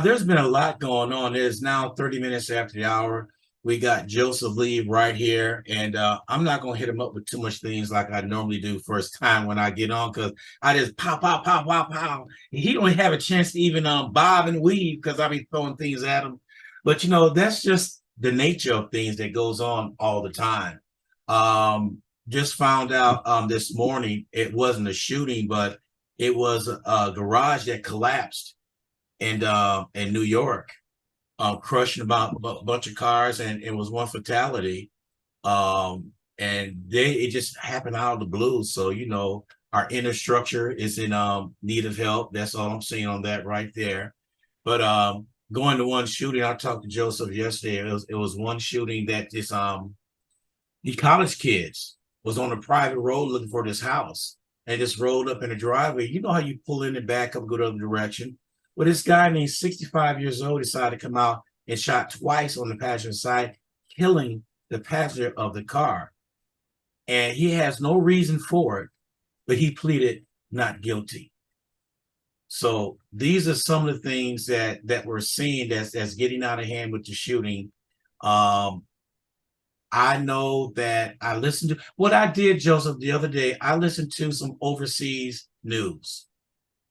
There's been a lot going on. It is now 30 minutes after the hour. We got Joseph Lee right here, and I'm not going to hit him up with too much things like I normally do first time when I get on because I just pow, pow, pow, pow, pow. He don't have a chance to even bob and weave because I be throwing things at him. But, that's just the nature of things that goes on all the time. Just found out this morning it wasn't a shooting, but it was a garage that collapsed in New York, crushing about a bunch of cars, and it was one fatality. And it just happened out of the blue. So our infrastructure is in need of help. That's all I'm saying on that right there. But going to one shooting, I talked to Joseph yesterday. It was one shooting that the college kids was on a private road looking for this house and just rolled up in the driveway. You know how you pull in and back up, go the other direction. Well, this guy named 65 years old decided to come out and shot twice on the passenger side, killing the passenger of the car. And he has no reason for it, but he pleaded not guilty. So these are some of the things that we're seeing that's getting out of hand with the shooting. I know that I listened to what I did, Joseph, the other day. I listened to some overseas news,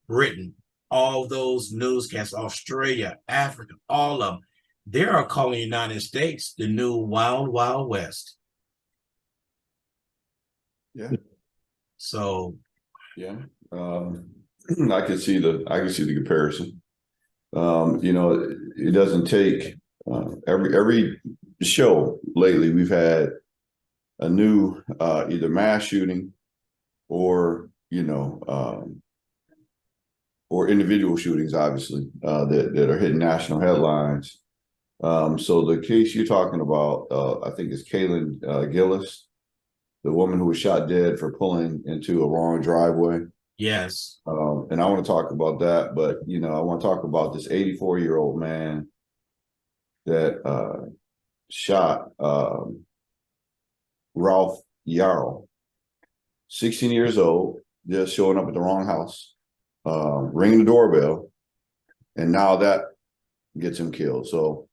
Britain, all those newscasts, Australia, Africa, all of them. They are calling the United States the new Wild Wild West. Yeah. So, yeah, I can see the comparison. It doesn't take every show lately. We've had a new either mass shooting or or individual shootings, obviously that are hitting national headlines. So the case you're talking about, I think, is Kaylin Gillis, the woman who was shot dead for pulling into a wrong driveway. yes. And I want to talk about that, but I want to talk about this 84-year-old man that shot Ralph Yarrow, 16 years old, just showing up at the wrong house, ringing the doorbell, and now that gets him killed. So,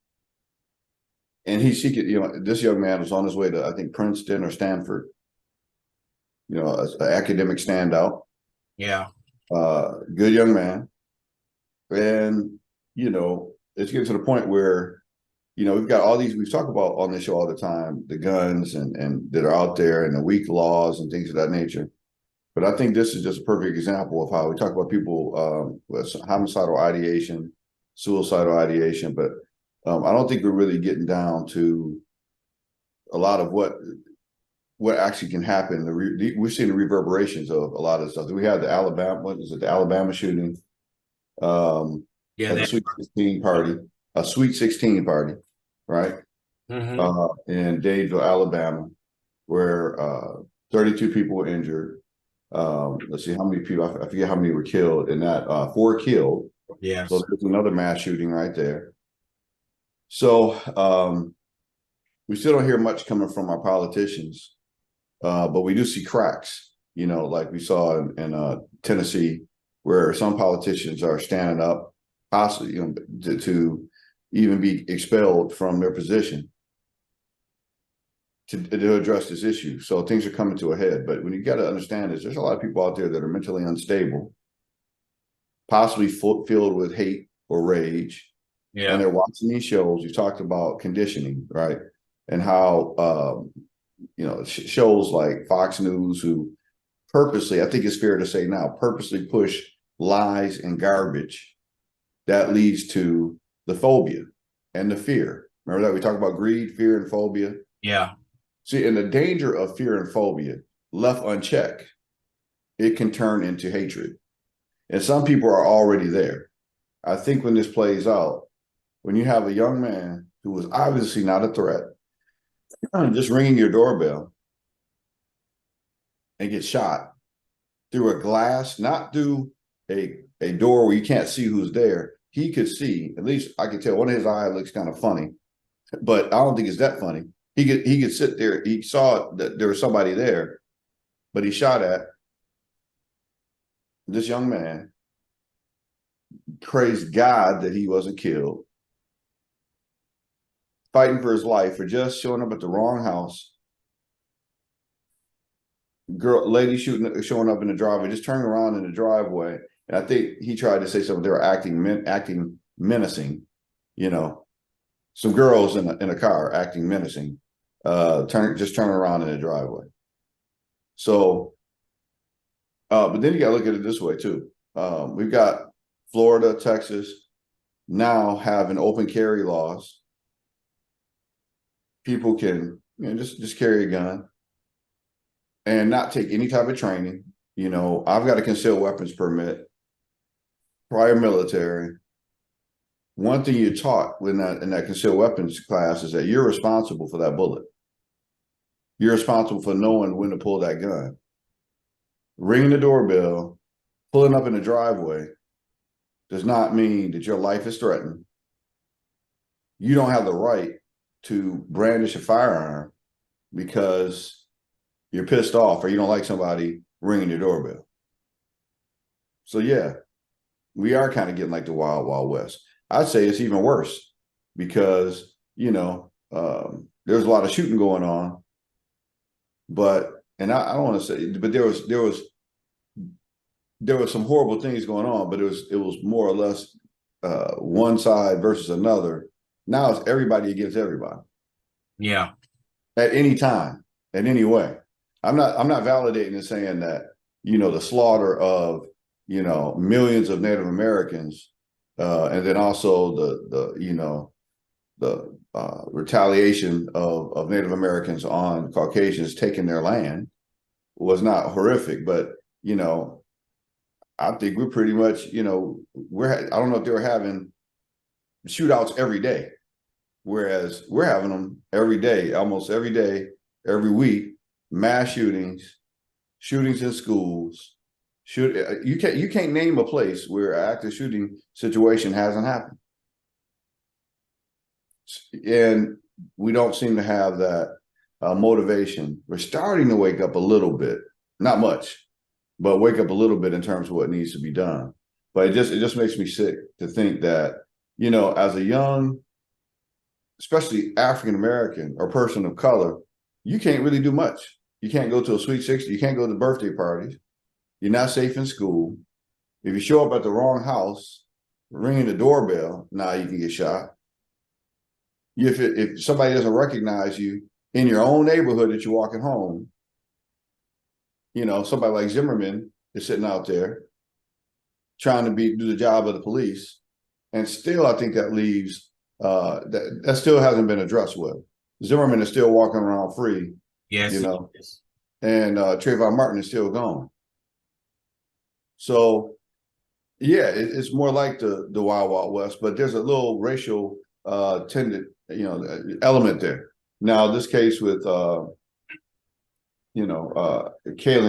and this young man was on his way to, I think, Princeton or Stanford, an academic standout. Yeah. Good young man. And, it's getting to the point where, we've got all these, we've talked about on this show all the time, the guns and that are out there and the weak laws and things of that nature. But I think this is just a perfect example of how we talk about people with homicidal ideation, suicidal ideation, but I don't think we're really getting down to a lot of what actually can happen. We've seen the reverberations of a lot of stuff. We had the Alabama shooting Yeah. at the Sweet 16 party, right? In Dadeville, Alabama, where 32 people were injured. Let's see how many people, I forget how many were killed in that, 4 killed. Yes. So there's another mass shooting right there. So we still don't hear much coming from our politicians, but we do see cracks, like we saw in Tennessee, where some politicians are standing up, possibly, to even be expelled from their position to address this issue. So things are coming to a head. But when you got to understand is there's a lot of people out there that are mentally unstable, possibly filled with hate or rage. Yeah. And they're watching these shows. You talked about conditioning, right? And how, shows like Fox News, who purposely, I think it's fair to say now, purposely push lies and garbage that leads to the phobia and the fear. Remember that we talk about greed, fear, and phobia? Yeah. See, and the danger of fear and phobia, left unchecked, it can turn into hatred. And some people are already there. I think when this plays out, when you have a young man who was obviously not a threat, just ringing your doorbell and get shot through a glass, not through a door where you can't see who's there. He could see, at least I could tell, one of his eyes looks kind of funny, but I don't think it's that funny. He could sit there. He saw that there was somebody there, but he shot at this young man praised God that he wasn't killed, fighting for his life for just showing up at the wrong house. Lady showing up in the driveway, just turning around in the driveway. And I think he tried to say something. They were acting menacing, you know, some girls in a car acting menacing, just turning around in the driveway. So, but then you got to look at it this way too. We've got Florida, Texas now having open carry laws. People can, just carry a gun and not take any type of training. I've got a concealed weapons permit, prior military. One thing you're taught in that concealed weapons class is that you're responsible for that bullet. You're responsible for knowing when to pull that gun. Ringing the doorbell, pulling up in the driveway does not mean that your life is threatened. You don't have the right to brandish a firearm because you're pissed off or you don't like somebody ringing your doorbell. So yeah, we are kind of getting like the wild, wild west. I'd say it's even worse because, there's a lot of shooting going on, and I don't want to say, but there was some horrible things going on, but it was more or less one side versus another. Now it's everybody against everybody. Yeah. At any time, in any way. I'm not validating and saying that, the slaughter of, millions of Native Americans, and then also the retaliation of Native Americans on Caucasians taking their land was not horrific, but I think we're pretty much, I don't know if they were having shootouts every day, whereas we're having them every day, almost every day, every week, mass shootings in schools. You can't name a place where an active shooting situation hasn't happened. And we don't seem to have that motivation. We're starting to wake up a little bit, not much, but wake up a little bit in terms of what needs to be done. But it just makes me sick to think that, as a young, especially African American or person of color, you can't really do much. You can't go to a Sweet 60. You can't go to birthday parties. You're not safe in school. If you show up at the wrong house, ringing the doorbell, now you can get shot. If somebody doesn't recognize you in your own neighborhood that you're walking home, somebody like Zimmerman is sitting out there trying to do the job of the police. And still, I think that leaves, that still hasn't been addressed well. Zimmerman is still walking around free. Yes. And Trayvon Martin is still gone. So, yeah, it's more like the Wild Wild West, but there's a little racial element there. Now, this case with, Kaylin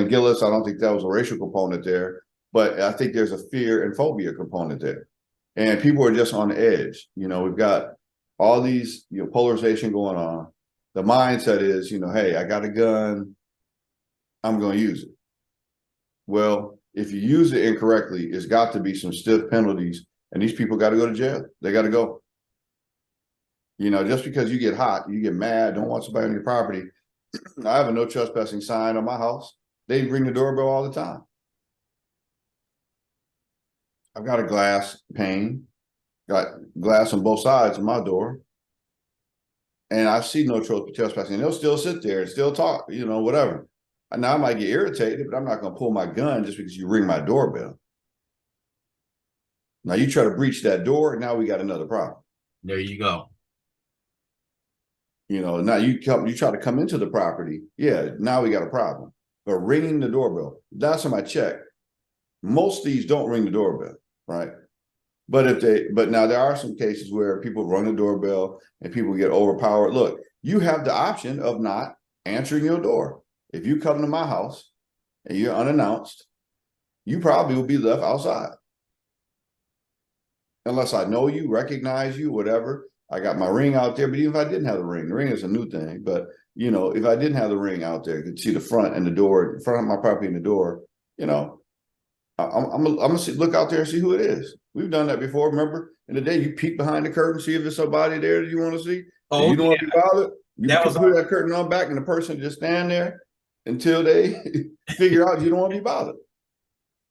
Gillis, I don't think that was a racial component there, but I think there's a fear and phobia component there. And people are just on the edge. We've got all these, polarization going on. The mindset is, hey, I got a gun, I'm going to use it. Well, if you use it incorrectly, it's got to be some stiff penalties, and these people got to go to jail. They got to go. Just because you get hot, you get mad, don't want somebody on your property. I have a no trespassing sign on my house. They ring the doorbell all the time. I've got a glass pane, got glass on both sides of my door. And I see no trespassing. And they'll still sit there and still talk, whatever. And now I might get irritated, but I'm not going to pull my gun just because you ring my doorbell. Now you try to breach that door, now we got another problem. There you go. Now you try to come into the property. Yeah, now we got a problem. But ringing the doorbell, last time I checked, most of these don't ring the doorbell, right? But now there are some cases where people run the doorbell and people get overpowered. Look, you have the option of not answering your door. If you come to my house and you're unannounced, you probably will be left outside. Unless I know you, recognize you, whatever. I got my ring out there, but even if I didn't have the ring is a new thing. But, if I didn't have the ring out there, you could see the front and the door, front of my property and the door, I'm going to look out there and see who it is. We've done that before. Remember, in the day, you peek behind the curtain, see if there's somebody there that you want to see. If Oh you don't want to be bothered, you that put was that curtain on back, and the person just stand there until they figure out you don't want to be bothered.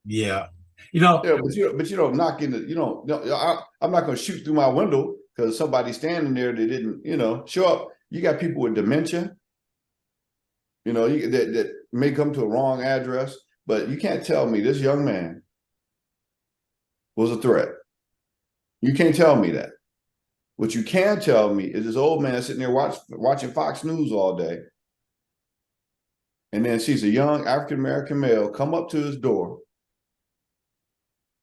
yeah. You know, Yeah, but you don't knock in the, I'm not going to shoot through my window because somebody's standing there that didn't, show up. You got people with dementia, that may come to a wrong address, but you can't tell me this young man was a threat. You can't tell me that. What you can tell me is this old man sitting there watching Fox News all day, and then sees a young African-American male come up to his door,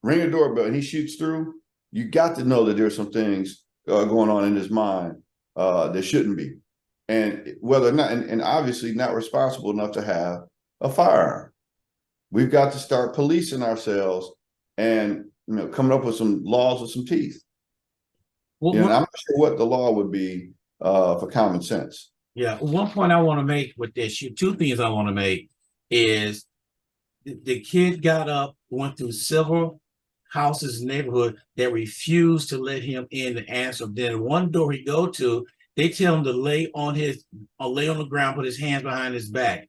ring a doorbell, and he shoots through. You got to know that there's some things going on in his mind that shouldn't be. And whether or not, and obviously not responsible enough to have a firearm. We've got to start policing ourselves and coming up with some laws with some teeth. I'm not sure what the law would be for common sense. Yeah, one point I want to make with this, two things I want to make is the kid got up, went through several houses in the neighborhood that refused to let him in to answer. Then one door he go to, they tell him to lay on the ground, put his hands behind his back.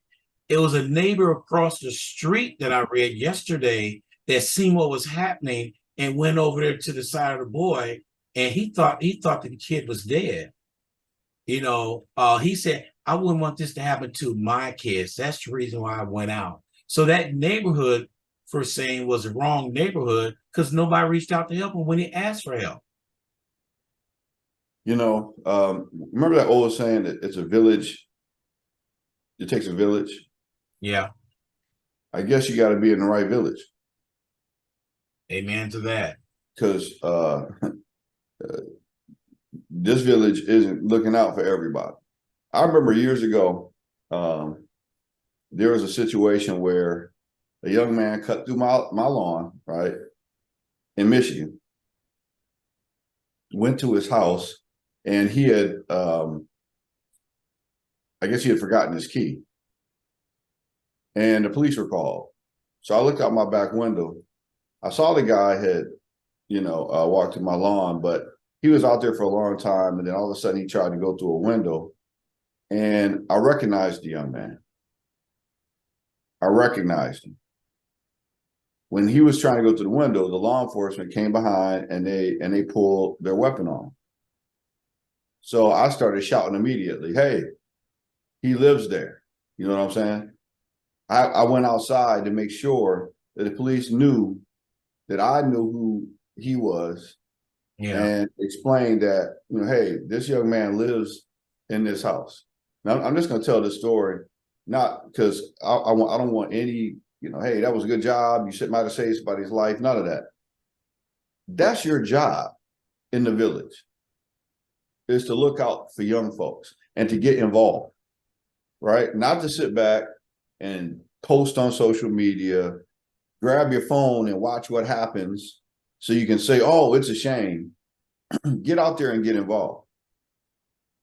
It was a neighbor across the street that I read yesterday that seen what was happening and went over there to the side of the boy, and he thought the kid was dead. He said, I wouldn't want this to happen to my kids. That's the reason why I went out. So that neighborhood, for saying, was the wrong neighborhood because nobody reached out to help him when he asked for help. Remember that old saying that it's a village, it takes a village? Yeah. I guess you got to be in the right village. Amen to that. Because this village isn't looking out for everybody. I remember years ago, there was a situation where a young man cut through my lawn, right, in Michigan, went to his house, and he had, I guess he had forgotten his key. And the police were called. So I looked out my back window. I saw the guy had, walked to my lawn, but he was out there for a long time. And then all of a sudden he tried to go through a window, and I recognized the young man. I recognized him. When he was trying to go to the window, the law enforcement came behind and they pulled their weapon on him. So I started shouting immediately, hey, he lives there. You know what I'm saying? I went outside to make sure that the police knew that I knew who he was, and explained that, hey, this young man lives in this house. Now, I'm just going to tell this story, not because I don't want any, hey, that was a good job. You might have saved somebody's life. None of that. That's your job in the village, is to look out for young folks and to get involved, right? Not to sit back and post on social media, grab your phone and watch what happens so you can say, oh, it's a shame. Get out there and get involved.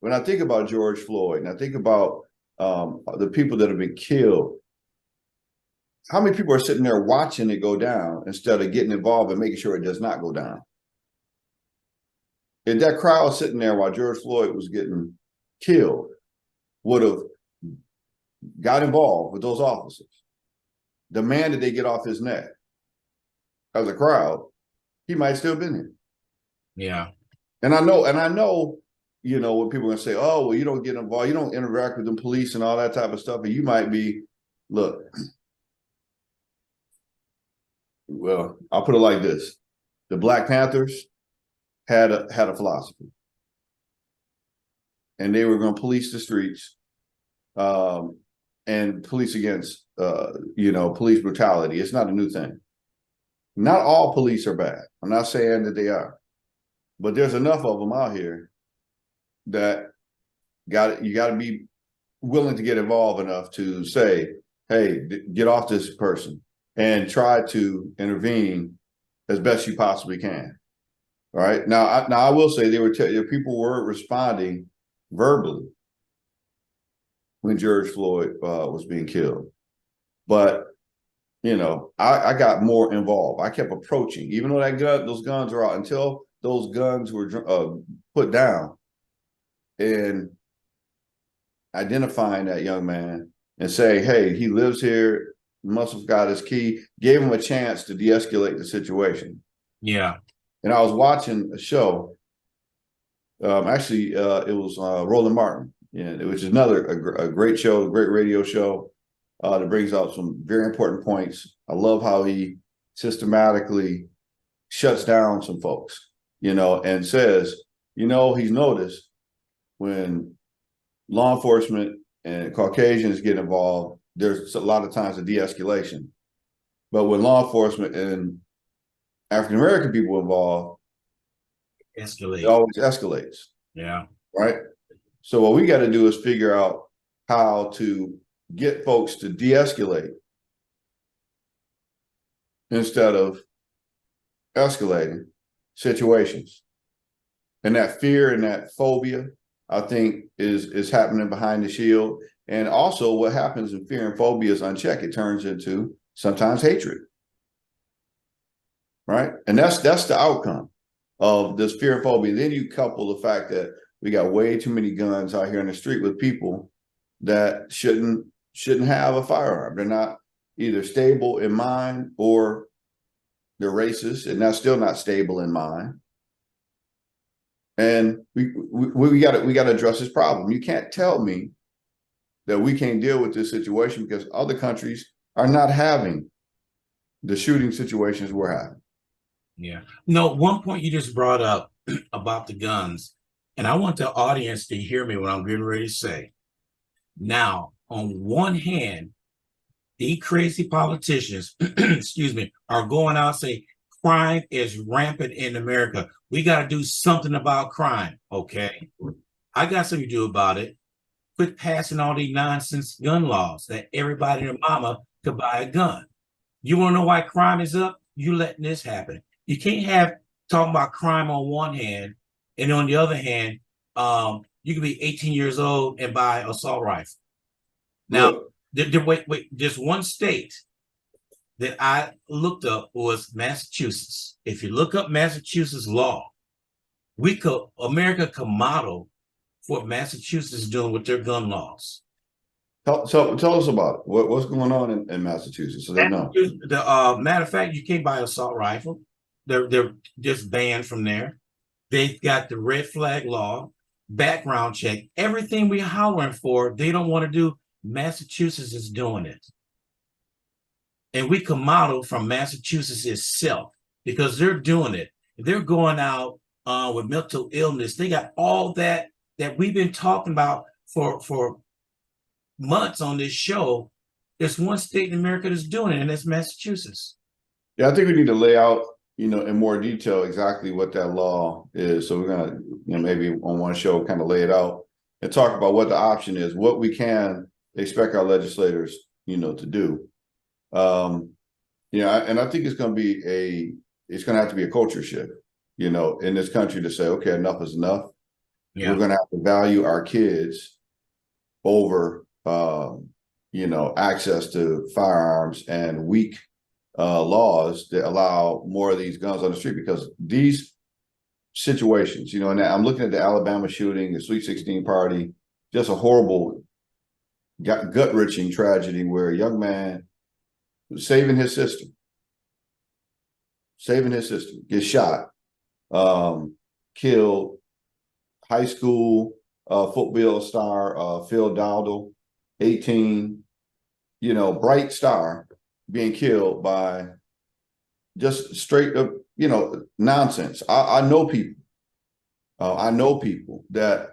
When I think about George Floyd and I think about the people that have been killed, how many people are sitting there watching it go down instead of getting involved and making sure it does not go down? If that crowd sitting there while George Floyd was getting killed would have got involved with those officers, demanded they get off his neck as a crowd, he might still been here. Yeah. And I know, when people are going to say, oh, well, you don't get involved, you don't interact with the police and all that type of stuff. And you might be, look, well, I'll put it like this. The Black Panthers had a philosophy. And they were going to police the streets and police against, police brutality. It's not a new thing. Not all police are bad. I'm not saying that they are. But there's enough of them out here that you got to be willing to get involved enough to say, hey, get off this person and try to intervene as best you possibly can. All right. Now I will say people were responding verbally when George Floyd was being killed. But I got more involved. I kept approaching, even though those guns were out, until those guns were put down, and identifying that young man and say, hey, he lives here, must have got his key, gave him a chance to de-escalate the situation. Yeah. And I was watching a show. Actually, it was Roland Martin, which is a great show, a great radio show that brings out some very important points. I love how he systematically shuts down some folks, and says, he's noticed when law enforcement and Caucasians get involved, there's a lot of times a de-escalation. But when law enforcement and African American people involved, it always escalates. Yeah. Right. So what we got to do is figure out how to get folks to de-escalate instead of escalating situations. And that fear and that phobia, I think, is happening behind the shield. And also what happens when fear and phobia is unchecked, it turns into sometimes hatred. Right. And that's the outcome of this fear and phobia. Then you couple the fact that we got way too many guns out here in the street with people that shouldn't have a firearm. They're not either stable in mind or they're racist, and that's still not stable in mind. And we got to address this problem. You can't tell me that we can't deal with this situation because other countries are not having the shooting situations we're having. Yeah. No, one point you just brought up about the guns, and I want the audience to hear me what I'm getting ready to say. Now, on one hand, the crazy politicians, excuse me, are going out and say crime is rampant in America. We got to do something about crime. Okay. I got something to do about it. Quit passing all these nonsense gun laws that everybody and their mama could buy a gun. You want to know why crime is up? You letting this happen. You can't have talking about crime on one hand, and on the other hand, you can be 18 years old and buy an assault rifle. Now, wait, just one state that I looked up was Massachusetts. If you look up Massachusetts law, America could model what Massachusetts is doing with their gun laws. Tell us about it. What's going on in Massachusetts? So they know. The matter of fact, you can't buy an assault rifle. They're just banned from there. They've got the red flag law, background check, everything we're hollering for. They don't want to do. Massachusetts is doing it. And we can model from Massachusetts itself because they're doing it. They're going out with mental illness. They got all that we've been talking about for months on this show. There's one state in America that's doing it, and that's Massachusetts. Yeah, I think we need to lay out, in more detail exactly what that law is. So we're gonna, maybe on one show kind of lay it out and talk about what the option is, what we can expect our legislators, to do. And I think it's going to have to be a culture shift, in this country to say, okay, enough is enough. Yeah. We're going to have to value our kids over, access to firearms and weak laws that allow more of these guns on the street, because these situations, and I'm looking at the Alabama shooting, the Sweet 16 party, just a horrible, gut-wrenching tragedy where a young man saving his sister gets shot, killed. High school football star Phil Dowdle, 18, bright star, being killed by just straight up, nonsense. I know people. I know people that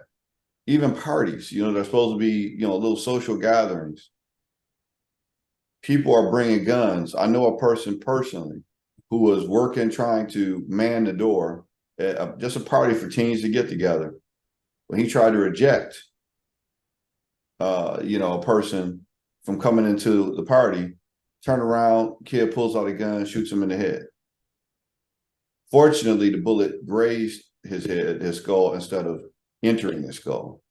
even parties, they're supposed to be, little social gatherings. People are bringing guns. I know a person personally who was trying to man the door at just a party for teens to get together. When he tried to reject, a person from coming into the party, turn around, kid pulls out a gun, shoots him in the head. Fortunately, the bullet grazed his skull instead of entering his skull.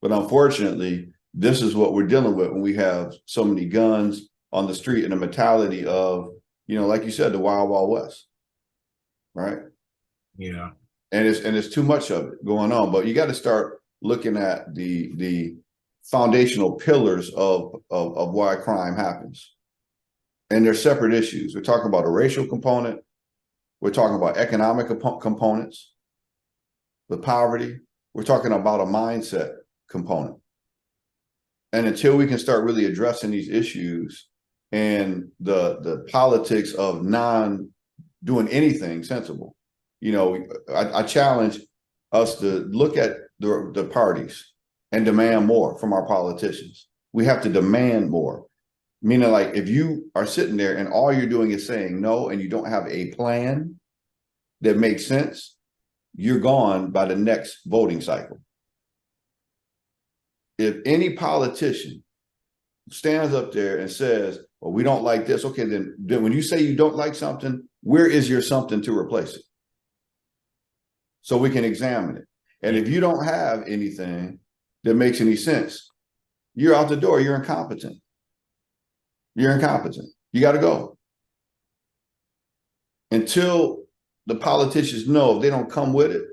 But unfortunately, this is what we're dealing with when we have so many guns on the street in a mentality of, like you said, the wild, wild west, right? Yeah. And it's too much of it going on. But you got to start looking at the foundational pillars of why crime happens. And they're separate issues. We're talking about a racial component. We're talking about economic components, the poverty. We're talking about a mindset component. And until we can start really addressing these issues and the politics of doing anything sensible, I challenge us to look at the parties and demand more from our politicians. We have to demand more. Meaning, like, if you are sitting there and all you're doing is saying no and you don't have a plan that makes sense, you're gone by the next voting cycle. If any politician stands up there and says, well, we don't like this, okay, then when you say you don't like something, where is your something to replace it? So we can examine it. And if you don't have anything that makes any sense, you're out the door. You're incompetent. You're incompetent. You got to go. Until the politicians know if they don't come with it,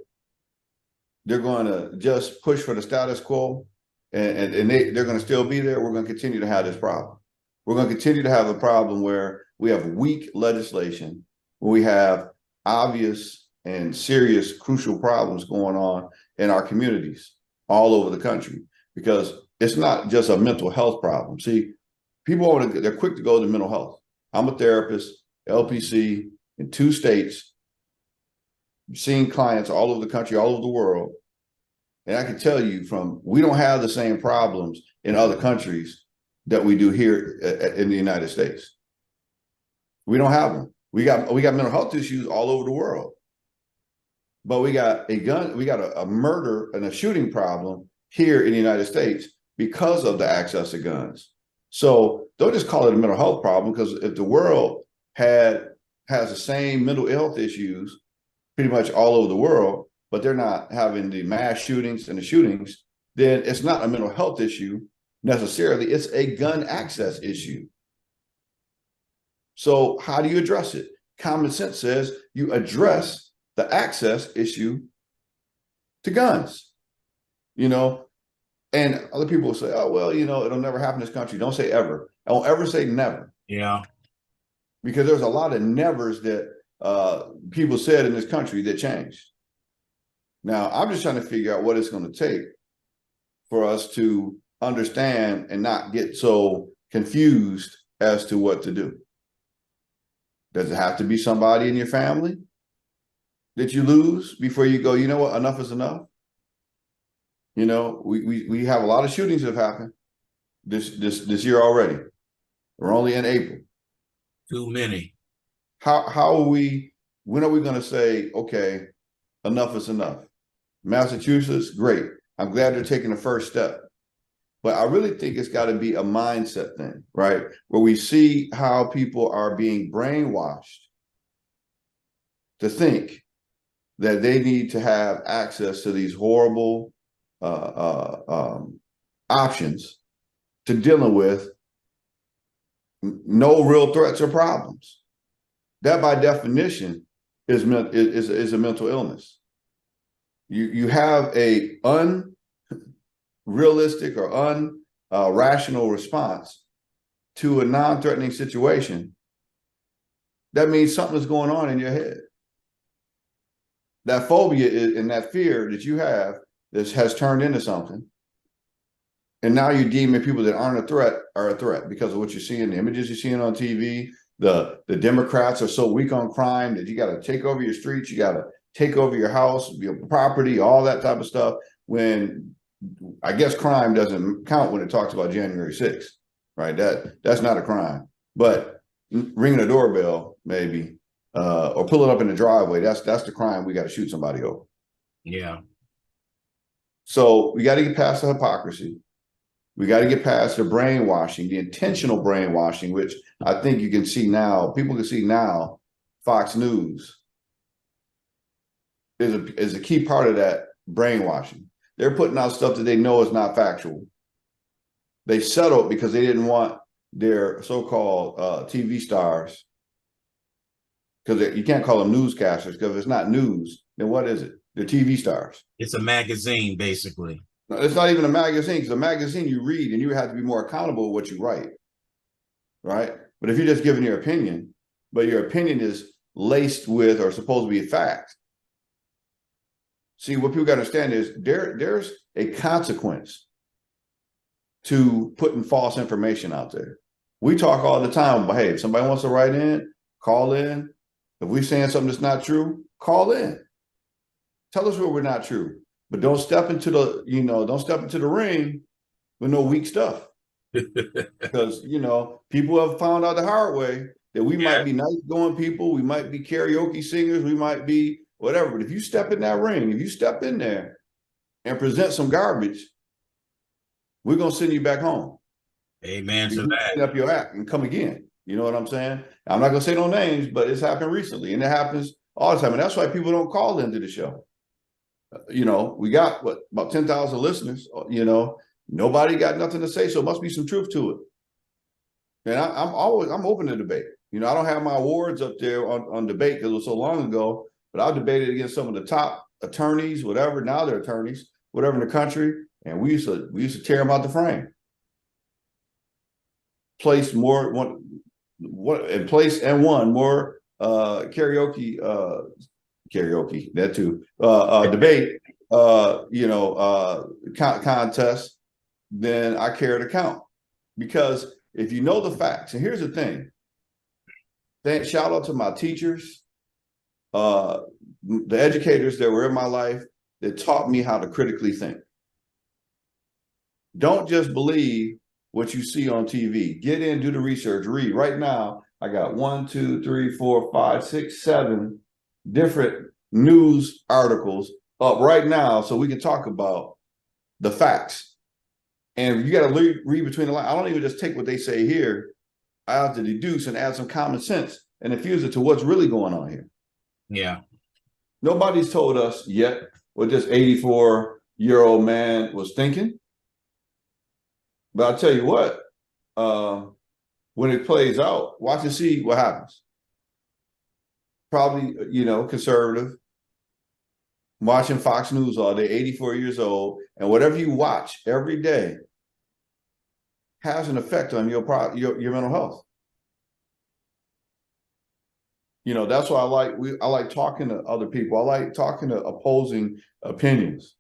they're going to just push for the status quo, and they're going to still be there. We're going to continue to have this problem. We're going to continue to have a problem where we have weak legislation, where we have obvious and serious, crucial problems going on in our communities all over the country, because it's not just a mental health problem. See, people they're quick to go to mental health. I'm a therapist, LPC in 2 states, seeing clients all over the country, all over the world. And I can tell you we don't have the same problems in other countries that we do here in the United States. We don't have them. We got mental health issues all over the world. But we got a murder and a shooting problem here in the United States because of the access to guns. So don't just call it a mental health problem, because if the world has the same mental health issues pretty much all over the world, but they're not having the mass shootings and the shootings, then it's not a mental health issue necessarily. It's a gun access issue. So how do you address it? Common sense says you address the access issue to guns, and other people will say, oh, well, it'll never happen in this country. Don't say ever. I won't ever say never. Yeah. Because there's a lot of nevers that people said in this country that changed. Now, I'm just trying to figure out what it's going to take for us to understand and not get so confused as to what to do. Does it have to be somebody in your family that you lose before you go, you know what, enough is enough? We have a lot of shootings that have happened this year already. We're only in April. Too many. When are we going to say, okay, enough is enough? Massachusetts, great. I'm glad they're taking the first step. But I really think it's got to be a mindset thing, right? Where we see how people are being brainwashed to think that they need to have access to these horrible options to dealing with no real threats or problems. That, by definition, is a mental illness. You have a unrealistic or irrational response to a non-threatening situation. That means something is going on in your head. That phobia and that fear that you have has turned into something. And now you're deeming people that aren't a threat are a threat because of what you're seeing, the images you're seeing on TV. The Democrats are so weak on crime that you got to take over your streets, you got to take over your house, your property, all that type of stuff. When I guess crime doesn't count when it talks about January 6th, right? That's not a crime. But ringing a doorbell, maybe, or pulling up in the driveway, that's the crime we got to shoot somebody over. Yeah. So we got to get past the hypocrisy. We got to get past the brainwashing, the intentional brainwashing, which I think you can see now. People can see now. Fox News is a key part of that brainwashing. They're putting out stuff that they know is not factual. They settled because they didn't want they're so-called TV stars, because you can't call them newscasters, because if it's not news, then what is it? They're TV stars. It's a magazine, basically. No, it's not even a magazine, because a magazine you read and you have to be more accountable with what you write, right? But if you're just giving your opinion, but your opinion is laced with or supposed to be a fact. See, what people got to understand is there's a consequence to putting false information out there. We talk all the time about, hey, if somebody wants to write in, call in. If we're saying something that's not true, call in. Tell us where we're not true. But don't step into the, don't step into the ring with no weak stuff. Because, people have found out the hard way that we might be nice going people, we might be karaoke singers, we might be whatever. But if you step in that ring, if you step in there and present some garbage, we're going to send you back home. Amen to that. Clean up your act and come again. You know what I'm saying? I'm not going to say no names, but it's happened recently, and it happens all the time. And that's why people don't call into the show. We got about 10,000 listeners. Nobody got nothing to say, so it must be some truth to it. And I'm open to debate. I don't have my awards up there on debate because it was so long ago, but I've debated against some of the top attorneys, whatever. Now they're attorneys, whatever in the country, and we used to tear them out the frame. Place more karaoke that too debate contest than I care to count, because if you know the facts, and here's the thing, shout out to my teachers, the educators that were in my life that taught me how to critically think. Don't just believe what you see on TV. Get in, do the research, read. Right now, I got 1, 2, 3, 4, 5, 6, 7 different news articles up right now so we can talk about the facts. And you got to read between the lines. I don't even just take what they say here. I have to deduce and add some common sense and infuse it to what's really going on here. Yeah. Nobody's told us yet what this 84-year-old man was thinking. But I'll tell you what, when it plays out, watch and see what happens. Probably, conservative, watching Fox News all day, 84 years old, and whatever you watch every day has an effect on your mental health. That's why I like talking to other people. I like talking to opposing opinions,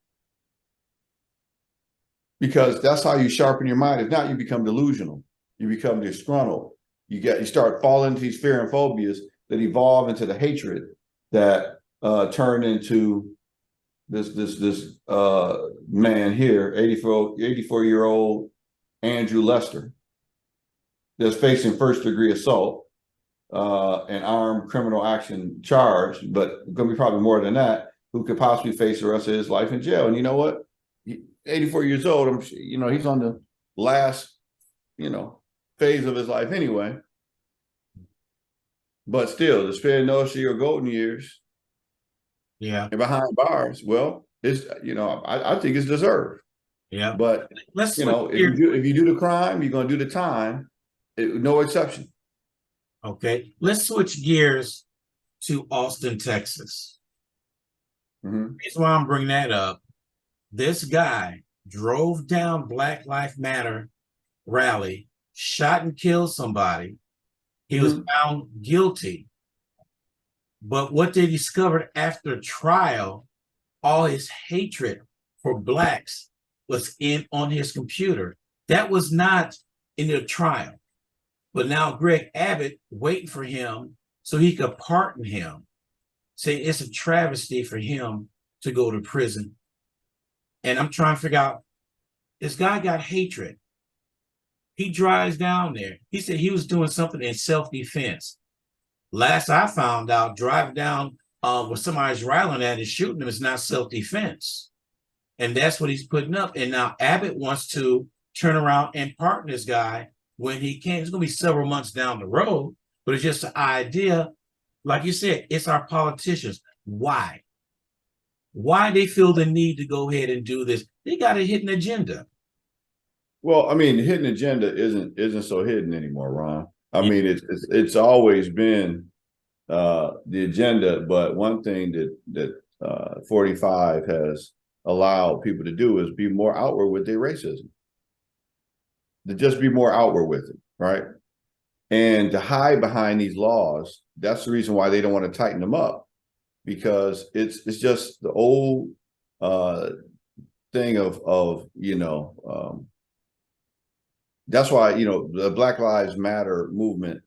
because that's how you sharpen your mind. If not, you become delusional. You become disgruntled. You start falling into these fear and phobias that evolve into the hatred that turn into this man here, 84-year-old Andrew Lester, that's facing first-degree assault, and armed criminal action charge, but going to be probably more than that, who could possibly face the rest of his life in jail. And you know what? 84 years old, he's on the last, phase of his life anyway. But still, to spend those your golden years, and behind bars, well, it's I think it's deserved. Yeah. But if you do the crime, you're going to do the time. No exception. Okay, let's switch gears to Austin, Texas. Mm-hmm. Here's why I'm bringing that up. This guy drove down Black Lives Matter rally, shot and killed somebody. He was found guilty. But what they discovered after trial, all his hatred for blacks was on his computer. That was not in the trial. But now Greg Abbott waiting for him so he could pardon him. Say it's a travesty for him to go to prison. And I'm trying to figure out, this guy got hatred. He drives down there. He said he was doing something in self-defense. Last I found out, driving down where somebody's rallying at and shooting him is not self-defense. And that's what he's putting up. And now Abbott wants to turn around and pardon this guy when he can. It's going to be several months down the road, but it's just an idea. Like you said, it's our politicians. Why? Why they feel the need to go ahead and do this? They got a hidden agenda. Well, I mean, the hidden agenda isn't so hidden anymore, Ron. I mean, it's always been the agenda, but one thing that 45 has allowed people to do is be more outward with their racism. To just be more outward with it, right? And to hide behind these laws, that's the reason why they don't want to tighten them up, because it's just the old thing of that's why the Black Lives Matter movement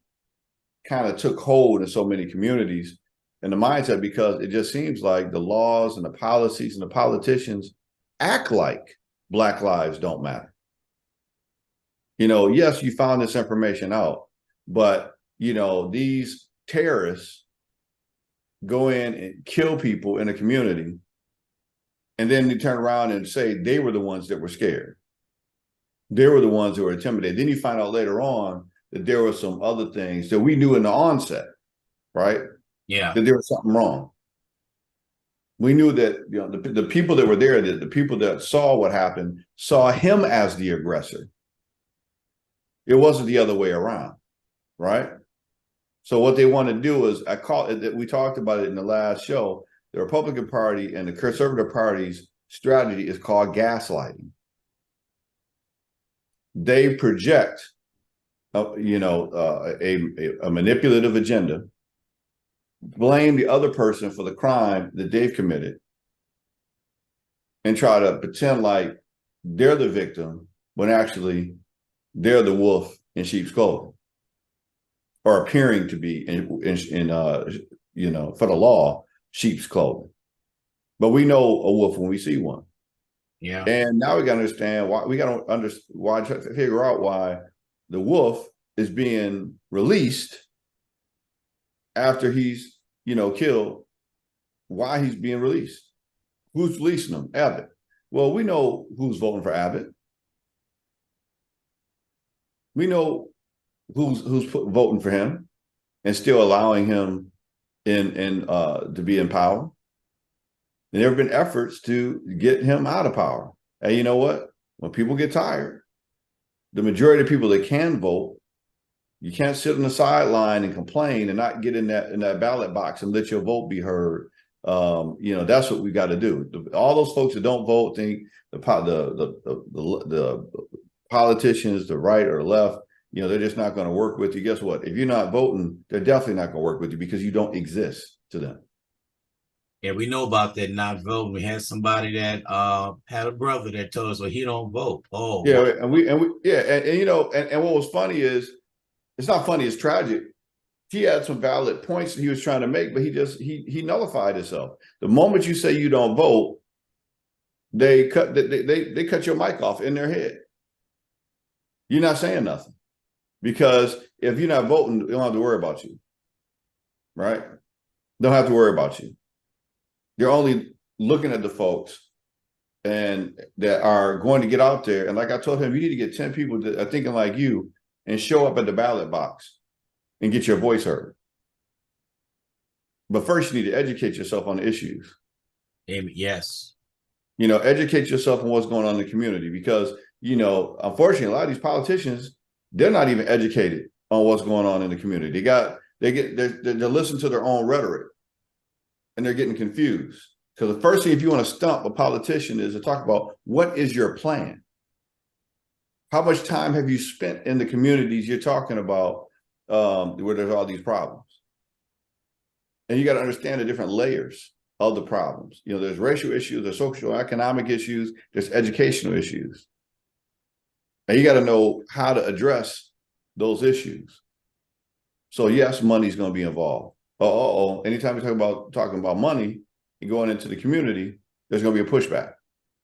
kind of took hold in so many communities and the mindset, because it just seems like the laws and the policies and the politicians act like Black lives don't matter. Yes, you found this information out, but these terrorists go in and kill people in a community, and then they turn around and say they were the ones that were scared. They were the ones who were intimidated. Then you find out later on that there were some other things that we knew in the onset, right? Yeah. That there was something wrong. We knew that the people that were there, the people that saw what happened, saw him as the aggressor. It wasn't the other way around, right? So what they want to do is, we talked about it in the last show, the Republican Party and the Conservative Party's strategy is called gaslighting. They project a manipulative agenda, blame the other person for the crime that they've committed, and try to pretend like they're the victim when actually they're the wolf in sheep's clothing, or appearing to be for the law, sheep's clothing. But we know a wolf when we see one. Yeah. And now we got to understand why. We got to figure out why the wolf is being released after he's killed. Why he's being released? Who's releasing him? Abbott. Well, we know who's voting for Abbott. We know who's voting for him and still allowing him to be in power. And there have been efforts to get him out of power. And you know what? When people get tired, the majority of people that can vote, you can't sit on the sideline and complain and not get in that ballot box and let your vote be heard. That's what we got to do. All those folks that don't vote think the politicians, the right or left, they're just not going to work with you. Guess what? If you're not voting, they're definitely not going to work with you because you don't exist to them. Yeah, we know about that not voting. We had somebody that had a brother that told us, well, he don't vote. Oh, yeah, wow. and what was funny is, it's not funny, it's tragic. He had some valid points that he was trying to make, but he nullified himself. The moment you say you don't vote, they cut your mic off in their head. You're not saying nothing, because if you're not voting, they don't have to worry about you, right? Don't have to worry about you. They're only looking at the folks and that are going to get out there. And like I told him, you need to get 10 people that are thinking like you and show up at the ballot box and get your voice heard. But first, you need to educate yourself on the issues. Yes. Educate yourself on what's going on in the community, because, unfortunately, a lot of these politicians, they're not even educated on what's going on in the community. They're listening to their own rhetoric, and they're getting confused. Because the first thing, if you want to stump a politician, is to talk about, what is your plan? How much time have you spent in the communities you're talking about, where there's all these problems? And you got to understand the different layers of the problems. There's racial issues, there's social economic issues, there's educational issues. And you got to know how to address those issues. So yes, money's going to be involved. Anytime we talking about money and going into the community, there's going to be a pushback.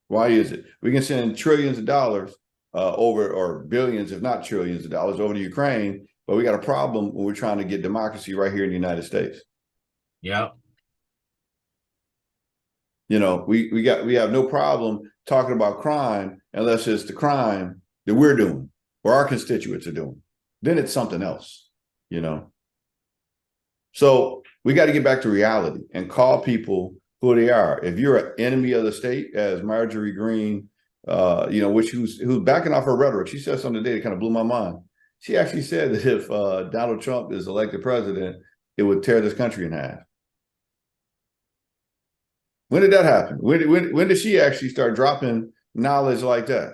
Why is it? We can send trillions of dollars or billions, if not trillions of dollars, over to Ukraine, but we got a problem when we're trying to get democracy right here in the United States. Yeah. We have no problem talking about crime unless it's the crime that we're doing or our constituents are doing. Then it's something else, So we got to get back to reality and call people who they are. If you're an enemy of the state, as Marjorie Greene which who's backing off her rhetoric. She said something today that kind of blew my mind. She actually said that if Donald Trump is elected president, it would tear this country in half. When did that happen? When did she actually start dropping knowledge like that?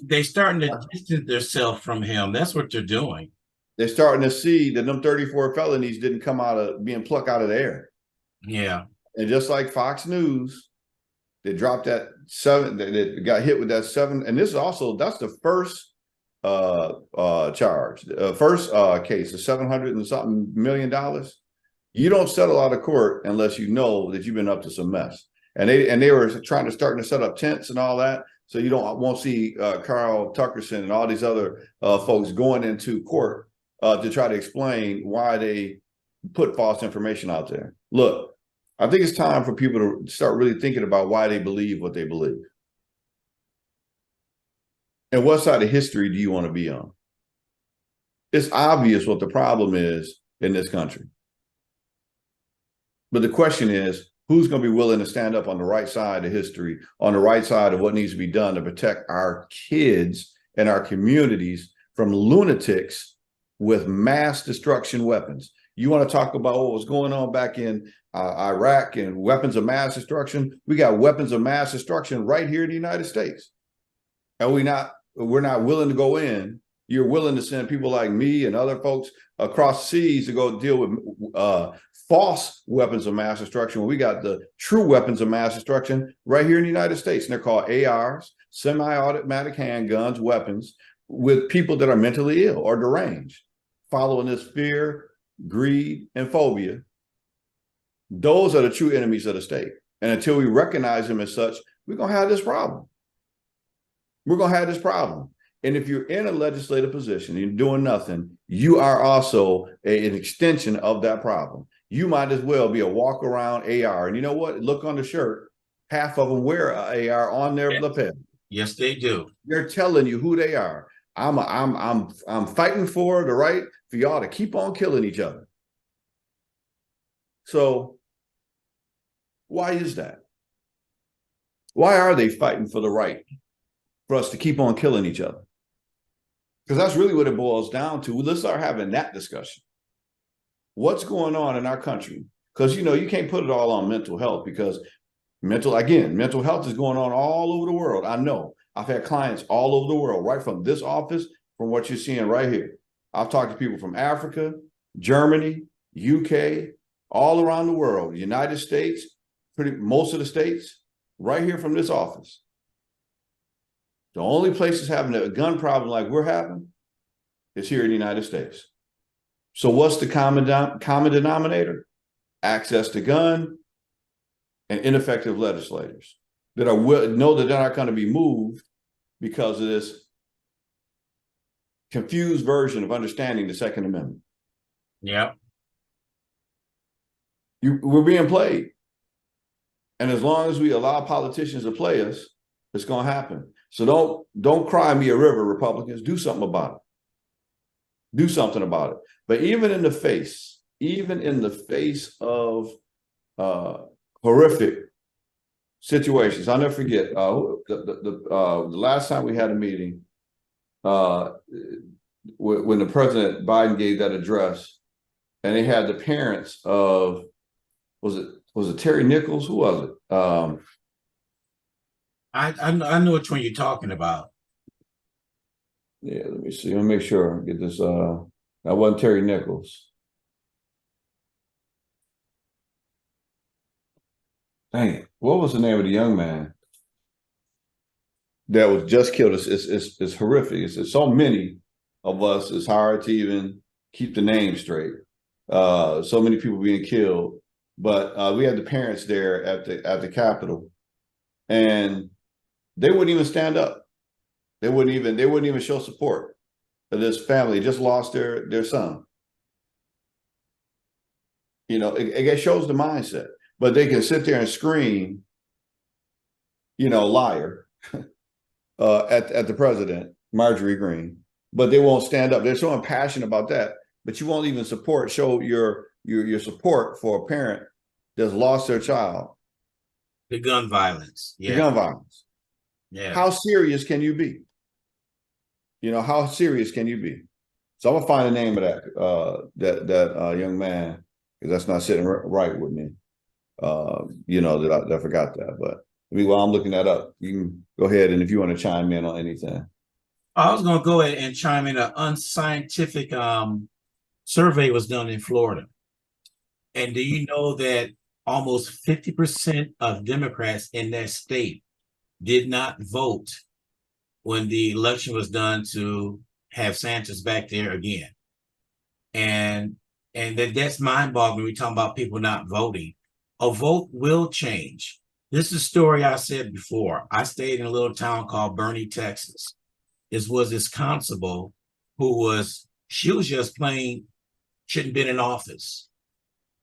They starting to distance themselves from him. That's what they're doing. They're starting to see that them 34 felonies didn't come out of being plucked out of the air. Yeah. And just like Fox News, they dropped that 7, that got hit with that 7. And this is also, that's the first charge, first case of $700 and something million. You don't settle out of court unless you know that you've been up to some mess. And they were starting to set up tents and all that. So you won't see Carl Tuckerson and all these other folks going into court to try to explain why they put false information out there. Look, I think it's time for people to start really thinking about why they believe what they believe. And what side of history do you want to be on? It's obvious what the problem is in this country. But the question is, who's going to be willing to stand up on the right side of history, on the right side of what needs to be done to protect our kids and our communities from lunatics with mass destruction weapons? You want to talk about what was going on back in Iraq and weapons of mass destruction? We got weapons of mass destruction right here in the United States. And we're not willing to go in. You're willing to send people like me and other folks across seas to go deal with false weapons of mass destruction when we got the true weapons of mass destruction right here in the United States. And they're called ARs, semi-automatic handguns, weapons with people that are mentally ill or deranged, following this fear, greed, and phobia. Those are the true enemies of the state. And until we recognize them as such, we're going to have this problem. We're going to have this problem. And if you're in a legislative position, you're doing nothing, you are also an extension of that problem. You might as well be a walk around AR. And you know what? Look on the shirt. Half of them wear an AR on their lapel. Yes, they do. They're telling you who they are. I'm fighting for the right for y'all to keep on killing each other. So why is that? Why are they fighting for the right for us to keep on killing each other? Because that's really what it boils down to. Let's start having that discussion. What's going on in our country? Because, you can't put it all on mental health, because mental health is going on all over the world. I know. I've had clients all over the world, right from this office, from what you're seeing right here. I've talked to people from Africa, Germany, UK, all around the world, United States, most of the states, right here from this office. The only places having a gun problem like we're having is here in the United States. So what's the common denominator? Access to gun and ineffective legislators that know that they're not going to be moved because of this confused version of understanding the Second Amendment. Yeah. We're being played. And as long as we allow politicians to play us, it's going to happen. So don't cry me a river, Republicans. Do something about it. Do something about it. But even in the face of horrific situations, I'll never forget the last time we had a meeting when the President Biden gave that address, and they had the parents of, was it Terry Nichols? Who was it? I know which one you're talking about. Yeah, let me see. Let me make sure I get this. That wasn't Terry Nichols. Dang, what was the name of the young man that was just killed? It's horrific. It's so many of us. It's hard to even keep the name straight. So many people being killed. But we had the parents there at the Capitol, and they wouldn't even stand up. They wouldn't even show support for this family. Just lost their son. It shows the mindset. But they can sit there and scream, liar, at the president, Marjorie Greene, but they won't stand up. They're so impassioned about that, but you won't even show your support for a parent that's lost their child. The gun violence. Yeah. The gun violence. Yeah. How serious can you be? You know, how serious can you be? So I'm gonna find the name of that young man, because that's not sitting right with me. You know, that I forgot that. But I mean, while I'm looking that up, you can go ahead, and if you want to chime in on anything. I was going to go ahead and chime in. An unscientific survey was done in Florida. And do you know that almost 50% of Democrats in that state did not vote when the election was done to have Sanchez back there again? And that's mind-boggling. We're talking about people not voting. A vote will change. This is a story I said before. I stayed in a little town called Bernie, Texas. This was this constable she was just plain shouldn't been in office.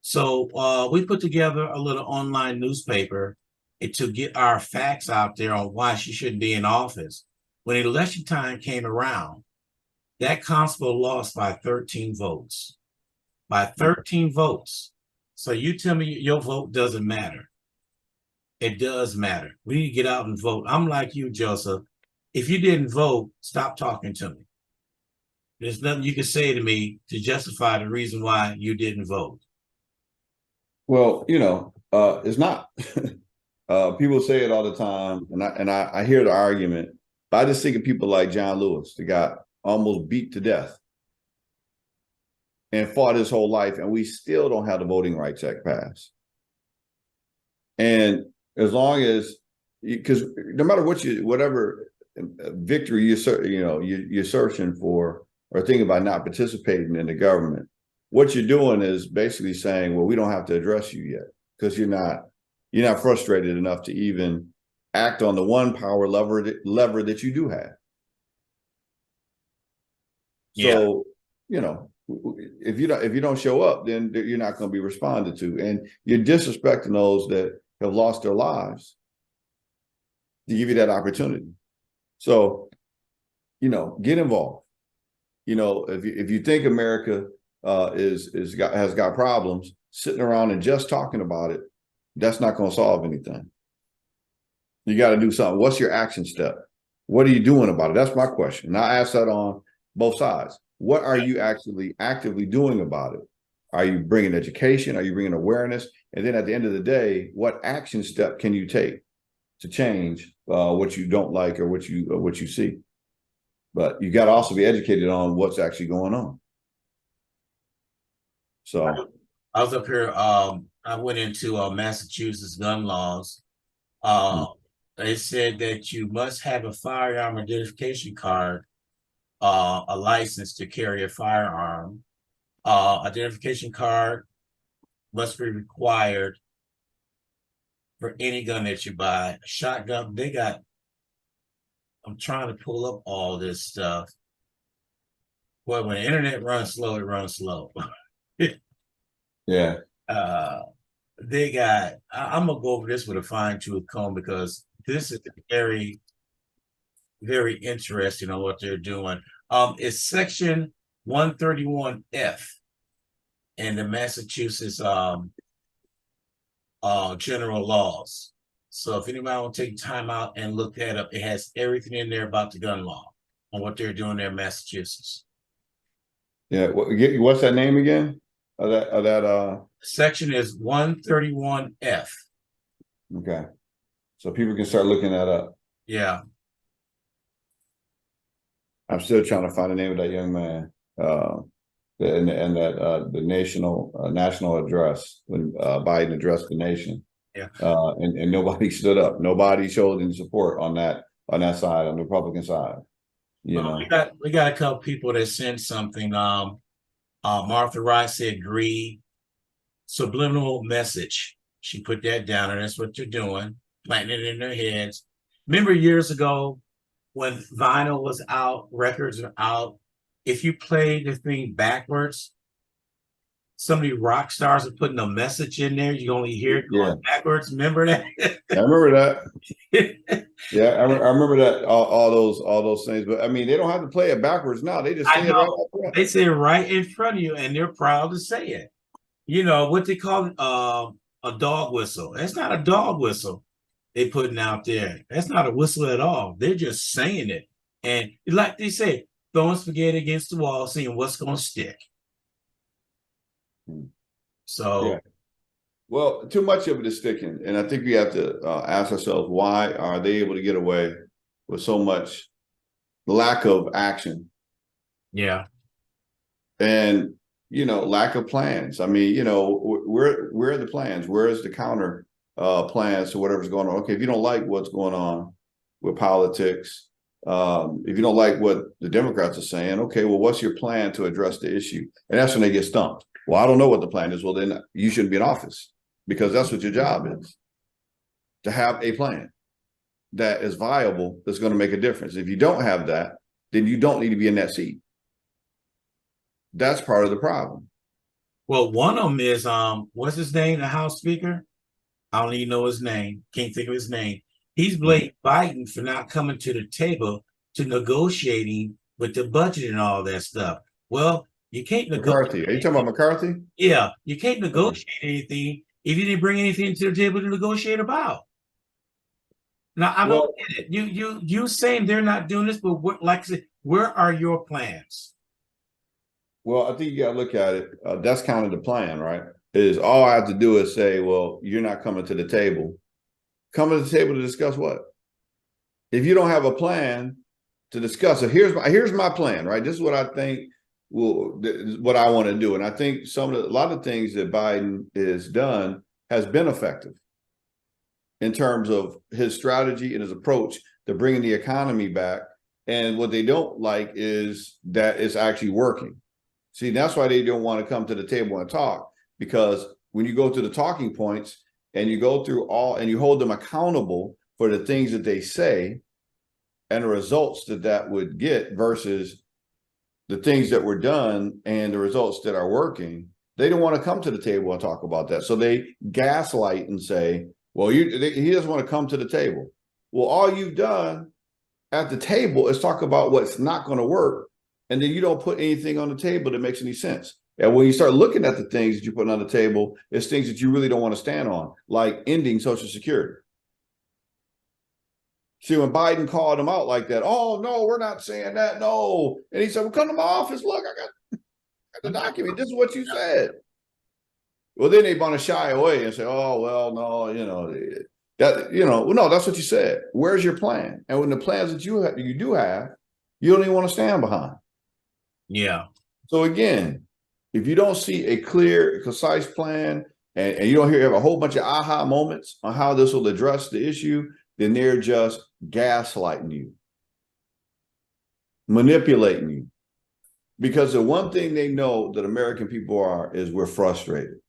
So we put together a little online newspaper to get our facts out there on why she shouldn't be in office. When election time came around, that constable lost by 13 votes. By 13 votes. So you tell me your vote doesn't matter. It does matter. We need to get out and vote. I'm like you, Joseph. If you didn't vote, stop talking to me. There's nothing you can say to me to justify the reason why you didn't vote. Well, you know, it's not. People say it all the time, and I hear the argument. But I just think of people like John Lewis, that got almost beat to death and fought his whole life, and we still don't have the Voting Rights Act passed. And as long as, because no matter whatever victory you're searching for or thinking about not participating in the government, what you're doing is basically saying, well, we don't have to address you yet because you're not frustrated enough to even act on the one power lever that you do have. So, you know, if you don't show up, then you're not going to be responded to, and you're disrespecting those that have lost their lives to give you that opportunity. So, you know, get involved. You know, if you think America has got problems, sitting around and just talking about it, that's not going to solve anything. You got to do something. What's your action step? What are you doing about it? That's my question. And I ask that on both sides. What are you actually actively doing about it? Are you bringing education? Are you bringing awareness? And then at the end of the day, what action step can you take to change what you don't like or what you see? But you got to also be educated on what's actually going on. So I was up here. I went into Massachusetts gun laws. They said that you must have a firearm identification card, a license to carry a firearm. Identification card must be required for any gun that you buy. A shotgun, I'm trying to pull up all this stuff. Well, when the internet runs slow, it runs slow. yeah. I'm gonna go over this with a fine-tooth comb because this is very, very interesting on what they're doing. It's section 131F in the Massachusetts general laws. So if anybody want to take time out and look that up, it has everything in there about the gun law and what they're doing there in Massachusetts. Yeah. What's that name again? Section is 131F. Okay. So people can start looking that up. Yeah. I'm still trying to find the name of that young man. The national address when Biden addressed the nation. Yeah. And nobody stood up. Nobody showed any support on that side, on the Republican side. You know, we got a couple people that sent something. Martha Rice said greed, subliminal message. She put that down, and that's what you're doing, planting it in their heads. Remember years ago when vinyl was out, records are out. If you played the thing backwards, some of the rock stars are putting a message in there. You only hear it going backwards. Remember that? I remember that. Yeah, I remember that. All those things. But I mean, they don't have to play it backwards now. They just say it right up front. They say it right in front of you, and they're proud to say it. You know what they call it? A dog whistle. It's not a dog whistle. they putting out there. That's not a whistle at all. They're just saying it. And like they say, throwing spaghetti against the wall, seeing what's going to stick. Yeah. So, Well, too much of it is sticking. And I think we have to ask ourselves, why are they able to get away with so much lack of action? yeah. And, lack of plans. I mean, where are the plans? Where is the counter plans to whatever's going on? Okay, if you don't like what's going on with politics, if you don't like what the Democrats are saying, okay, well, what's your plan to address the issue? And that's when they get stumped. Well, I don't know what the plan is. Well, then you shouldn't be in office, because that's what your job is, to have a plan that is viable, that's going to make a difference. If you don't have that, then you don't need to be in that seat. That's part of the problem. Well, one of them is what's his name? The House Speaker. I don't even know his name. Can't think of his name. He's blamed Biden for not coming to the table to negotiating with the budget and all that stuff. Well, you can't negotiate. McCarthy. Are you talking about McCarthy? Yeah, you can't negotiate anything if you didn't bring anything to the table to negotiate about. Now I don't get it. You saying they're not doing this, but like I said, where are your plans? Well, I think you got to look at it. That's kind of the plan, right? Is all I have to do is say, well, you're not coming to the table. Come to the table to discuss what? If you don't have a plan to discuss it, here's my plan, right? This is what I think what I want to do. And I think a lot of things that Biden has done has been effective in terms of his strategy and his approach to bringing the economy back. And what they don't like is that it's actually working. See, that's why they don't want to come to the table and talk, because when you go to the talking points and you go through and you hold them accountable for the things that they say and the results that would get versus the things that were done and the results that are working, they don't want to come to the table and talk about that. So they gaslight and say, well, he doesn't want to come to the table. Well, all you've done at the table is talk about what's not going to work. And then you don't put anything on the table that makes any sense. And when you start looking at the things that you put on the table, it's things that you really don't want to stand on, like ending Social Security. See, when Biden called him out like that, oh, no, we're not saying that, no. And he said, well, come to my office. Look, I got the document. This is what you said. Well, then they want to shy away and say, oh, well, no, no, that's what you said. Where's your plan? And when the plans that you do have, you don't even want to stand behind. Yeah. So again, if you don't see a clear, concise plan, and you don't have a whole bunch of aha moments on how this will address the issue, then they're just gaslighting you, manipulating you. Because the one thing they know that American people is we're frustrated.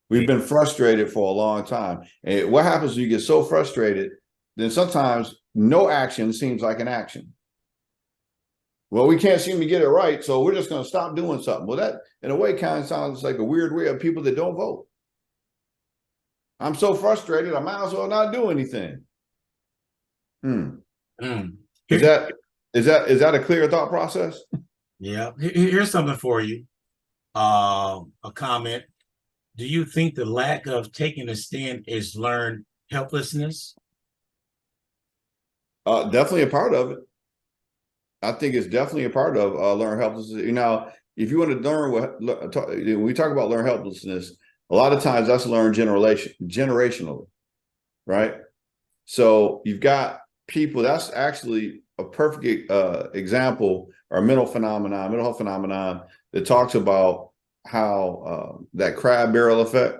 We've been frustrated for a long time. And what happens when you get so frustrated, then sometimes no action seems like an action. Well, we can't seem to get it right, so we're just going to stop doing something. Well, that, in a way, kind of sounds like a weird way of people that don't vote. I'm so frustrated, I might as well not do anything. Is that a clear thought process? Yeah. Here's something for you. A comment. Do you think the lack of taking a stand is learned helplessness? Definitely a part of it. I think it's definitely a part of learned helplessness. If you want to learn when we talk about learned helplessness, a lot of times that's learned generationally, right? So you've got people, that's actually a perfect example or mental health phenomenon that talks about how that crab barrel effect.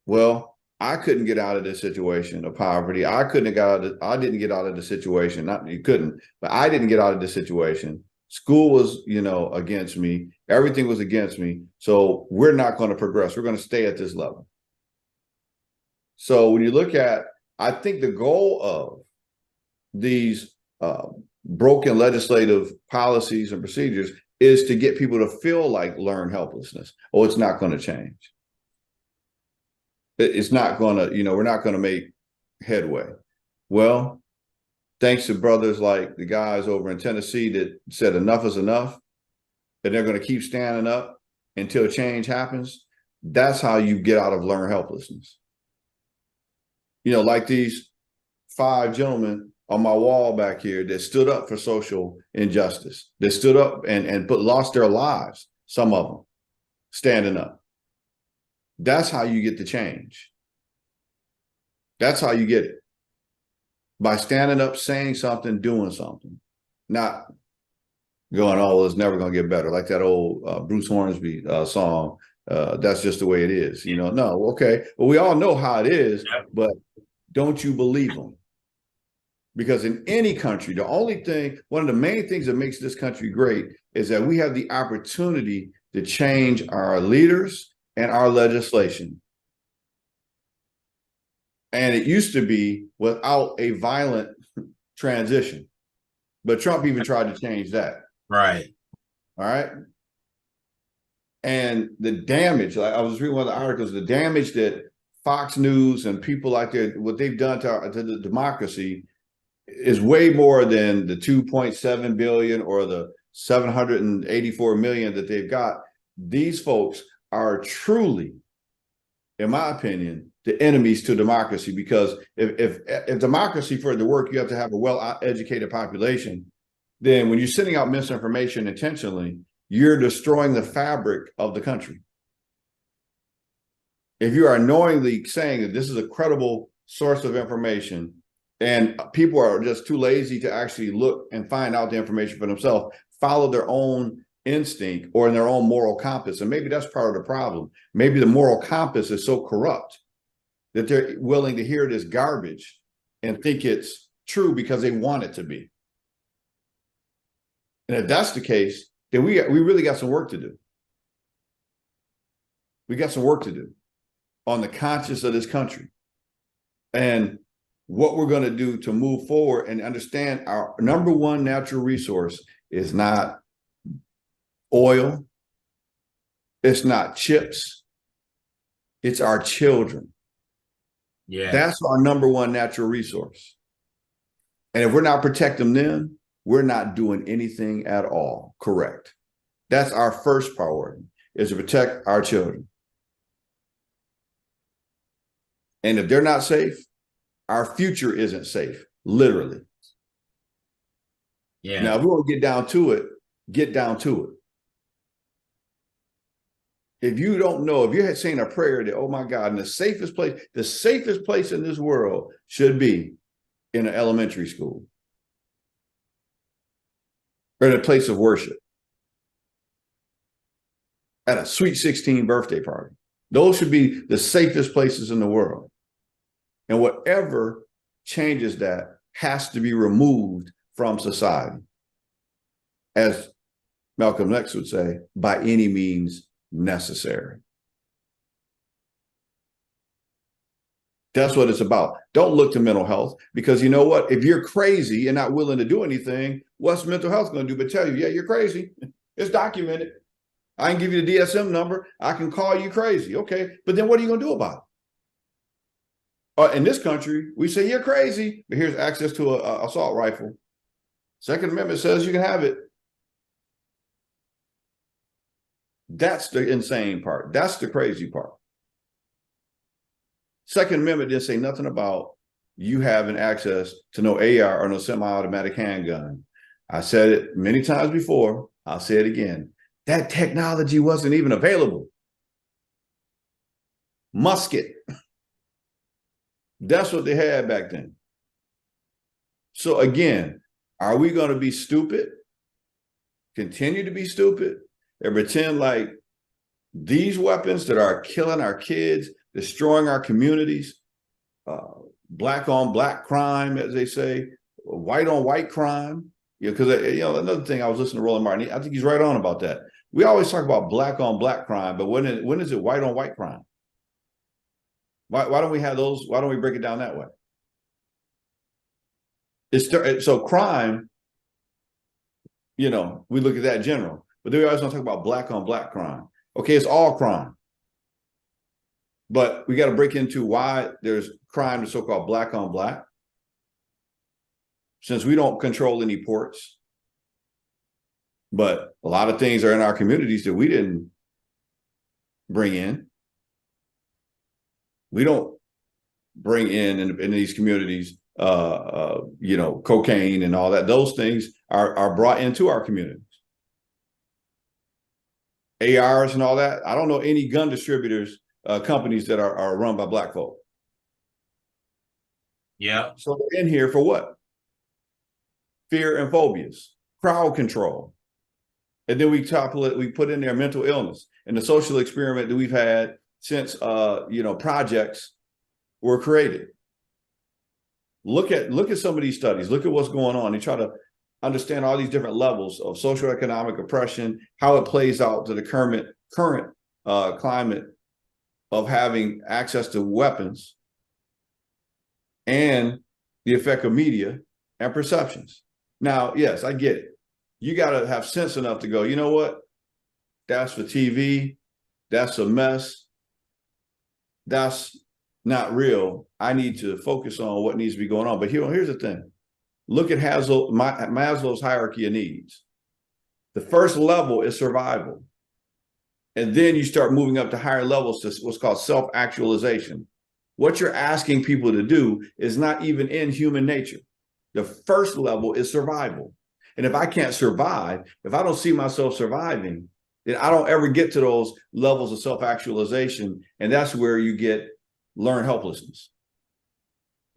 Well, I couldn't get out of this situation of poverty. I didn't get out of the situation. Not you couldn't, but I didn't get out of the situation. School was, against me. Everything was against me. So we're not going to progress. We're going to stay at this level. So when you look at, I think the goal of these broken legislative policies and procedures is to get people to feel like learned helplessness. Oh, it's not going to change. It's not going to, we're not going to make headway. Well, thanks to brothers like the guys over in Tennessee that said enough is enough, and they're going to keep standing up until change happens. That's how you get out of learned helplessness. like these 5 gentlemen on my wall back here that stood up for social injustice, that stood up and lost their lives, some of them standing up. That's how you get the change. That's how you get it. By standing up, saying something, doing something, not going, oh, well, it's never going to get better. Like that old Bruce Hornsby song, that's just the way it is. No, okay. Well, we all know how it is, but don't you believe them? Because in any country, one of the main things that makes this country great is that we have the opportunity to change our leaders and our legislation. And it used to be without a violent transition. But Trump even tried to change that. Right. All right. And the damage, I was reading one of the articles, the damage that Fox News and people like that, what they've done to the democracy is way more than the 2.7 billion or the 784 million that they've got. These folks are truly, in my opinion, the enemies to democracy, because if democracy for it to work, you have to have a well-educated population. Then when you're sending out misinformation intentionally, you're destroying the fabric of the country. If you are knowingly saying that this is a credible source of information and people are just too lazy to actually look and find out the information for themselves, follow their own instinct or in their own moral compass, and maybe that's part of the problem. Maybe the moral compass is so corrupt that they're willing to hear this garbage and think it's true because they want it to be. And if that's the case, then we really got some work to do. We got some work to do on the conscience of this country and what we're going to do to move forward and understand our number one natural resource is not oil. It's not chips. It's our children. Yeah. That's our number one natural resource. And if we're not protecting them, we're not doing anything at all. Correct. That's our first priority, is to protect our children. And if they're not safe, our future isn't safe, literally. Yeah. Now, if we want to get down to it, get down to it. If you don't know, if you're saying a prayer that, oh my God, and the safest place in this world should be in an elementary school or in a place of worship, at a Sweet 16 birthday party. Those should be the safest places in the world. And whatever changes that has to be removed from society. As Malcolm X would say, by any means necessary. That's what it's about. Don't look to mental health, because you know what? If you're crazy and not willing to do anything, what's mental health going to do but tell you, yeah, you're crazy. It's documented. I can give you the DSM number. I can call you crazy. Okay, but then what are you going to do about it? In this country, we say you're crazy, but here's access to an assault rifle. Second Amendment says you can have it. That's the insane part. That's the crazy part. Second Amendment didn't say nothing about you having access to no AR or no semi-automatic handgun. I said it many times before. I'll say it again. That technology wasn't even available. Musket. That's what they had back then. So again, are we going to be stupid? Continue to be stupid and pretend like these weapons that are killing our kids, destroying our communities, black on black crime, as they say, white on white crime. Because another thing, I was listening to Roland Martin. I think he's right on about that. We always talk about black on black crime, but when is it white on white crime? Why don't we have those? Why don't we break it down that way? So crime, we look at that in general, but then we always want to talk about black on black crime. Okay, it's all crime. But we got to break into why there's crime that's so-called black on black. Since we don't control any ports, but a lot of things are in our communities that we didn't bring in. We don't bring in these communities, you know, cocaine and all that. Those things are brought into our communities. ARs and all that. I don't know any gun distributors, companies that are run by Black folk. Yeah. So they're in here for what? Fear and phobias, crowd control. And then we put in there mental illness and the social experiment that we've had since, you know, projects were created. Look at some of these studies. Look at what's going on. They try to understand all these different levels of socioeconomic oppression, how it plays out to the current climate of having access to weapons, and the effect of media and perceptions. Now, yes, I get it. You got to have sense enough to go, you know what? That's for TV. That's a mess. That's not real. I need to focus on what needs to be going on. But here's the thing. Look at Maslow's hierarchy of needs. The first level is survival. And then you start moving up to higher levels to what's called self-actualization. What you're asking people to do is not even in human nature. The first level is survival. And if I can't survive, if I don't see myself surviving, then I don't ever get to those levels of self-actualization. And that's where you get learned helplessness.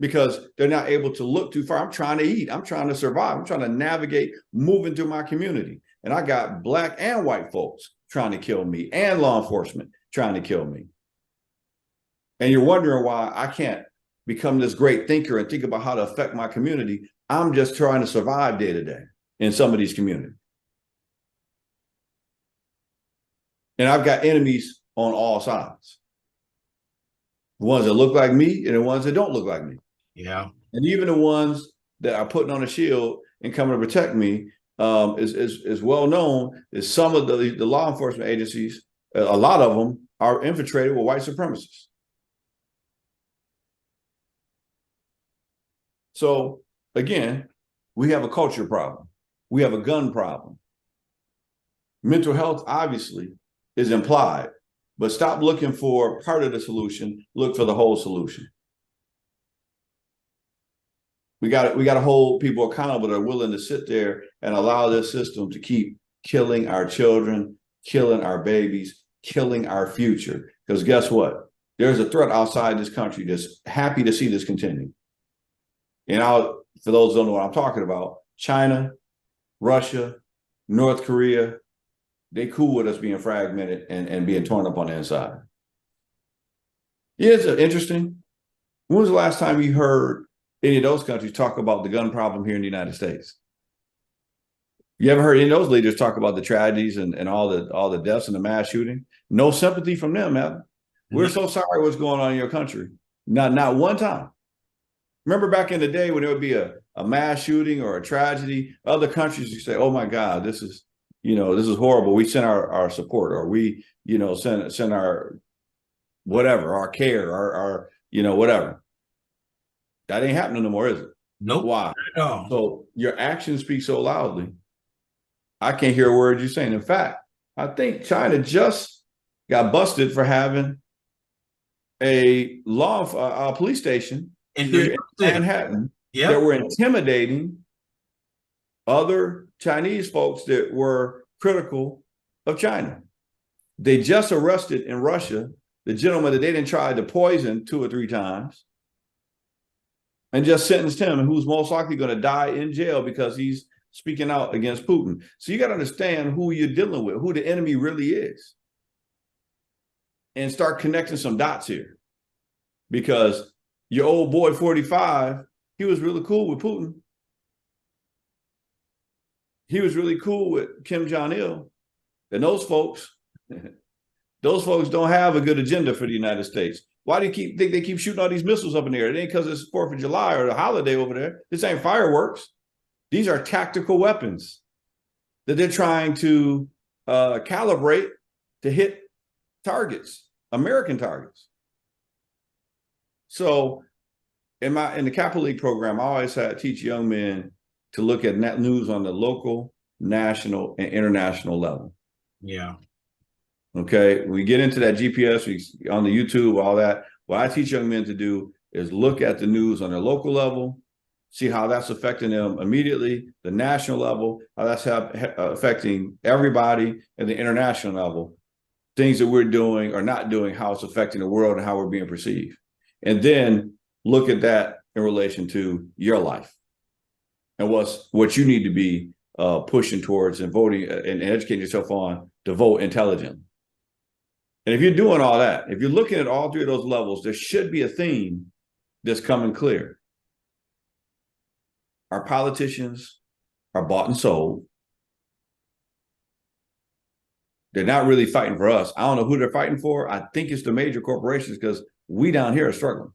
Because they're not able to look too far. I'm trying to eat. I'm trying to survive. I'm trying to navigate moving through my community. And I got Black and white folks trying to kill me and law enforcement trying to kill me. And you're wondering why I can't become this great thinker and think about how to affect my community. I'm just trying to survive day to day in some of these communities. And I've got enemies on all sides. The ones that look like me and the ones that don't look like me. Yeah. And even the ones that are putting on a shield and coming to protect me is well known is some of the law enforcement agencies, a lot of them are infiltrated with white supremacists. So again, we have a culture problem. We have a gun problem. Mental health obviously is implied, but stop looking for part of the solution, look for the whole solution. We got to hold people accountable that are willing to sit there and allow this system to keep killing our children, killing our babies, killing our future. Because guess what? There's a threat outside this country that's happy to see this continue. And for those who don't know what I'm talking about, China, Russia, North Korea, they cool with us being fragmented and being torn up on the inside. Yeah, it's interesting. When was the last time you heard any of those countries talk about the gun problem here in the United States? You ever heard any of those leaders talk about the tragedies and all the deaths and the mass shooting? No sympathy from them, man. We're so sorry what's going on in your country. Not one time. Remember back in the day when there would be a mass shooting or a tragedy, other countries you say, oh my God, this is horrible. We send our support, or we, send our whatever, our care, our whatever. That ain't happening no more, is it? Nope. Why? No. So your actions speak so loudly. I can't hear a word you're saying. In fact, I think China just got busted for having a police station in Manhattan that were intimidating other Chinese folks that were critical of China. They just arrested in Russia the gentleman that they didn't try to poison 2 or 3 times and just sentenced him, and who's most likely going to die in jail because he's speaking out against Putin. So you got to understand who you're dealing with, who the enemy really is, and start connecting some dots here. Because your old boy 45, he was really cool with Putin. He was really cool with Kim Jong-il. And those folks don't have a good agenda for the United States. Why do you think they keep shooting all these missiles up in the air? It ain't because it's 4th of July or the holiday over there. This ain't fireworks. These are tactical weapons that they're trying to calibrate to hit targets, American targets. So in the Capital League program, I always teach young men to look at news on the local, national, and international level. Yeah. Okay. We get into that GPS on the YouTube, all that. What I teach young men to do is look at the news on their local level, see how that's affecting them immediately, the national level, how that's affecting everybody, and the international level, things that we're doing or not doing, how it's affecting the world and how we're being perceived. And then look at that in relation to your life and what you need to be pushing towards and voting and educating yourself on to vote intelligently. And if you're doing all that, if you're looking at all three of those levels, there should be a theme that's coming clear. Our politicians are bought and sold. They're not really fighting for us. I don't know who they're fighting for. I think it's the major corporations because we down here are struggling.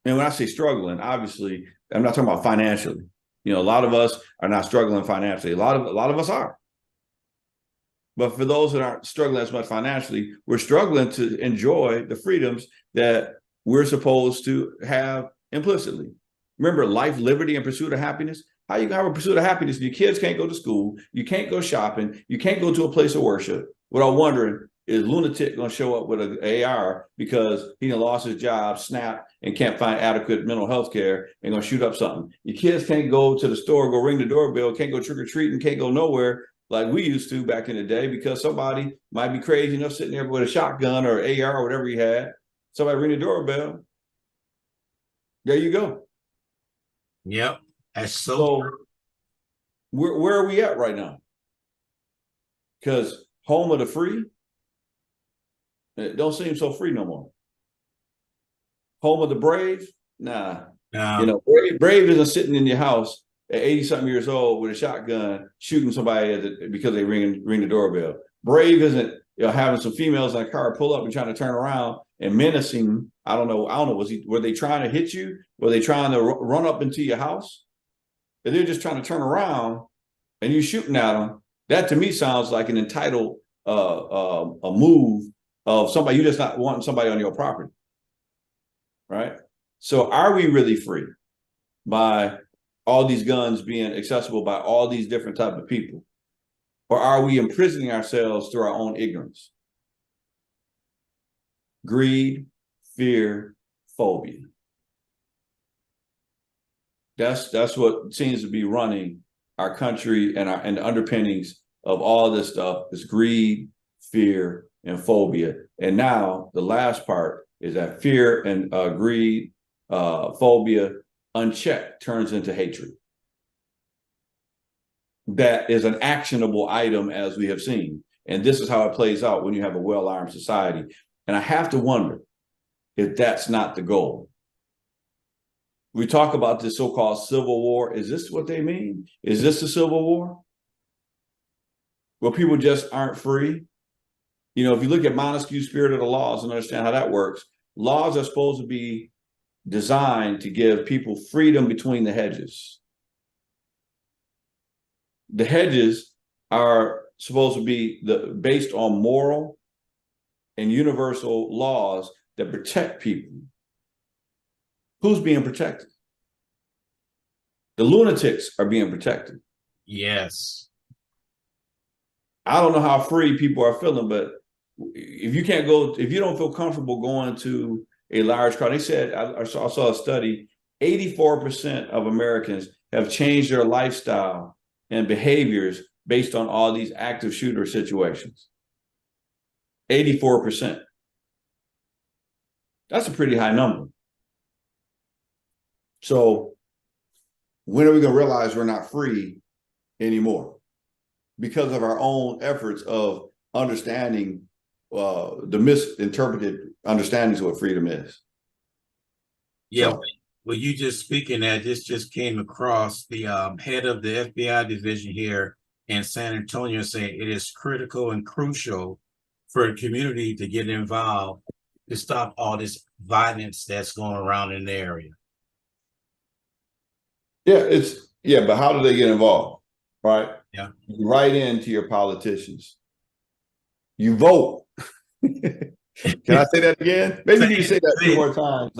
And when I say struggling, obviously, I'm not talking about financially. You know, a lot of us are not struggling financially. A lot of us are. But for those that aren't struggling as much financially, we're struggling to enjoy the freedoms that we're supposed to have implicitly. Remember, life, liberty, and pursuit of happiness. How you have a pursuit of happiness if your kids can't go to school, you can't go shopping, you can't go to a place of worship without wondering, is lunatic going to show up with an AR because he lost his job, snapped, and can't find adequate mental health care and going to shoot up something? Your kids can't go to the store, go ring the doorbell, can't go trick-or-treating, can't go nowhere like we used to back in the day because somebody might be crazy enough sitting there with a shotgun or AR or whatever he had. Somebody ring the doorbell. There you go. Yep. That's so where are we at right now? Because home of the free, it don't seem so free no more. Home of the brave, nah. You know, brave isn't sitting in your house at 80-something years old with a shotgun shooting somebody because they ring the doorbell. Brave isn't having some females in a car pull up and trying to turn around and menacing. I don't know. Were they trying to hit you? Were they trying to run up into your house? If they're just trying to turn around and you shooting at them, that to me sounds like an entitled a move of somebody. You just not wanting somebody on your property, right? So are we really free by all these guns being accessible by all these different type of people? Or are we imprisoning ourselves through our own ignorance? Greed, fear, phobia. That's what seems to be running our country and the underpinnings of all this stuff is greed, fear, and phobia. And now the last part is that fear and greed, phobia, unchecked turns into hatred. That is an actionable item, as we have seen. And this is how it plays out when you have a well-armed society. And I have to wonder if that's not the goal. We talk about this so-called civil war. Is this what they mean? Is this the civil war? Where people just aren't free? You know, if you look at Montesquieu's Spirit of the Laws and understand how that works, laws are supposed to be designed to give people freedom between the hedges. The hedges are supposed to be based on moral and universal laws that protect people. Who's being protected? The lunatics are being protected. Yes. I don't know how free people are feeling, but if you don't feel comfortable going to a large crowd, they said, I saw a study, 84% of Americans have changed their lifestyle and behaviors based on all these active shooter situations. 84%. That's a pretty high number. So when are we going to realize we're not free anymore? Because of our own efforts of understanding the misinterpreted understandings of what freedom is. Yeah. So, well, you just speaking that, this just came across the head of the FBI division here in San Antonio saying it is critical and crucial for the community to get involved to stop all this violence that's going around in the area. Yeah, but how do they get involved? Right? Yeah. You write into your politicians. You vote. Can I say that again? Maybe you need to say that 2 more times,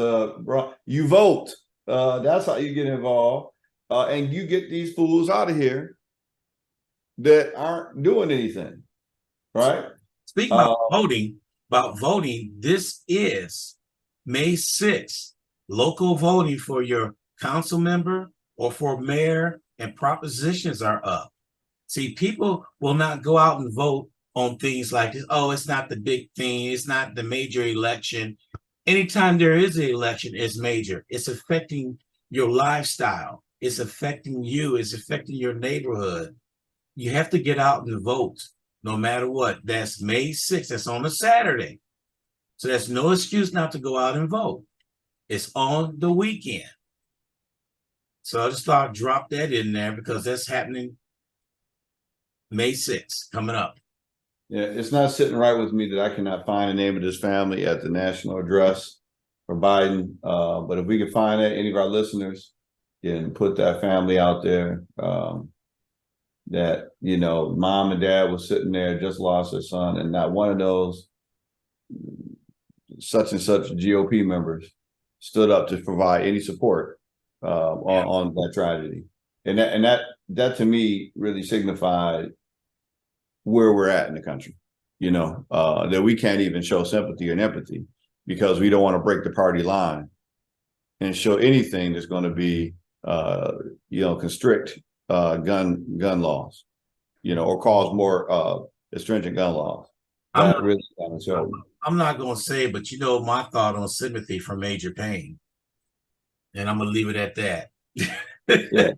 bro. You vote. That's how you get involved. And you get these fools out of here that aren't doing anything. Right? Speaking about voting, this is May 6th, local voting for your council member or for mayor and propositions are up. See, people will not go out and vote on things like this. Oh, it's not the big thing. It's not the major election. Anytime there is an election, it's major. It's affecting your lifestyle. It's affecting you. It's affecting your neighborhood. You have to get out and vote no matter what. That's May 6th. That's on a Saturday. So that's no excuse not to go out and vote. It's on the weekend. So I just thought I'd drop that in there because that's happening May 6th, coming up. Yeah, it's not sitting right with me that I cannot find the name of this family at the national address for Biden. But if we can find that, any of our listeners can put that family out there. That, you know, mom and dad was sitting there, just lost their son, and not one of those such and such GOP members stood up to provide any support on that tragedy. And that to me really signified where we're at in the country, you know, that we can't even show sympathy and empathy because we don't want to break the party line and show anything that's going to be, you know, constrict gun laws, you know, or cause more stringent gun laws. I'm That not, really kind of shows. I'm not going to say, but you know my thought on sympathy for Major Payne, and I'm going to leave it at that. Yeah.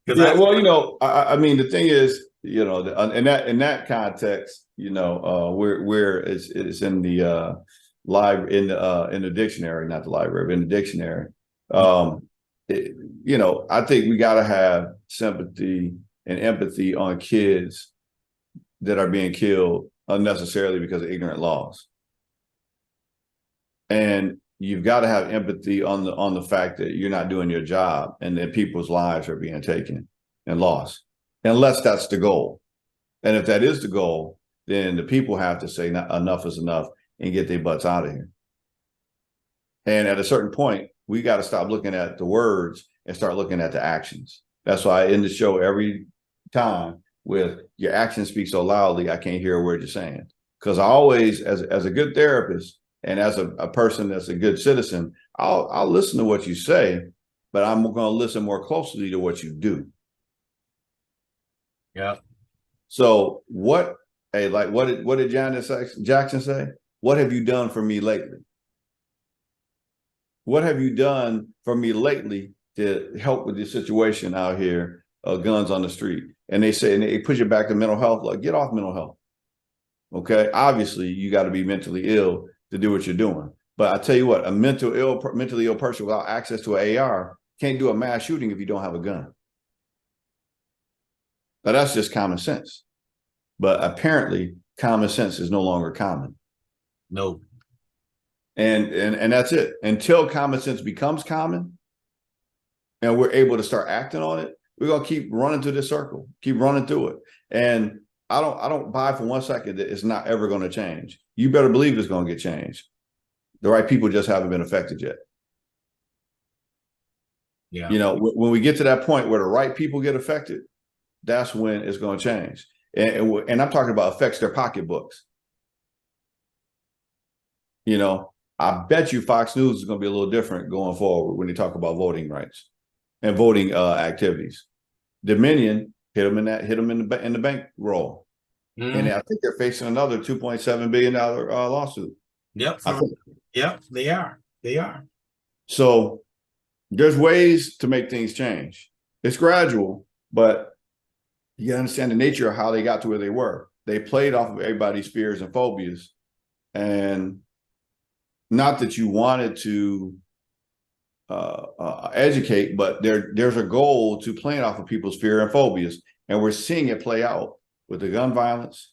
Yeah, well, you know, I mean, the thing is, you know, in that context, you know, where it's in the in the dictionary, not the library, but in the dictionary. You know, I think we got to have sympathy and empathy on kids that are being killed unnecessarily because of ignorant laws, and you've got to have empathy on the fact that you're not doing your job and that people's lives are being taken and lost, unless that's the goal. And if that is the goal, then the people have to say enough is enough and get their butts out of here. And at a certain point, we got to stop looking at the words and start looking at the actions. That's why I end the show every time with your actions speak so loudly, I can't hear a word you're saying. Because I always, as a good therapist, and as a person that's a good citizen, I'll listen to what you say, but I'm going to listen more closely to what you do. Yeah. So what did Jackson say? What have you done for me lately? What have you done for me lately to help with this situation out here, guns on the street? And they say, and they push it back to mental health, like get off mental health. Okay, obviously you got to be mentally ill to do what you're doing. But I tell you what, a mentally ill person without access to an AR can't do a mass shooting if you don't have a gun. Now that's just common sense. But apparently common sense is no longer common. No. And that's it. Until common sense becomes common and we're able to start acting on it, we're gonna keep running through this circle, keep running through it. And I don't buy for 1 second that it's not ever going to change. You better believe it's going to get changed. The right people just haven't been affected yet. Yeah. You know, when we get to that point where the right people get affected, that's when it's going to change. And I'm talking about affects their pocketbooks. You know, I bet you Fox News is going to be a little different going forward when they talk about voting rights and voting activities. Dominion hit them in the bankroll. And I think they're facing another $2.7 billion lawsuit. Yep. Yep, they are. They are. So there's ways to make things change. It's gradual, but you understand the nature of how they got to where they were. They played off of everybody's fears and phobias. And not that you wanted to educate, but there's a goal to playing off of people's fear and phobias. And we're seeing it play out with the gun violence,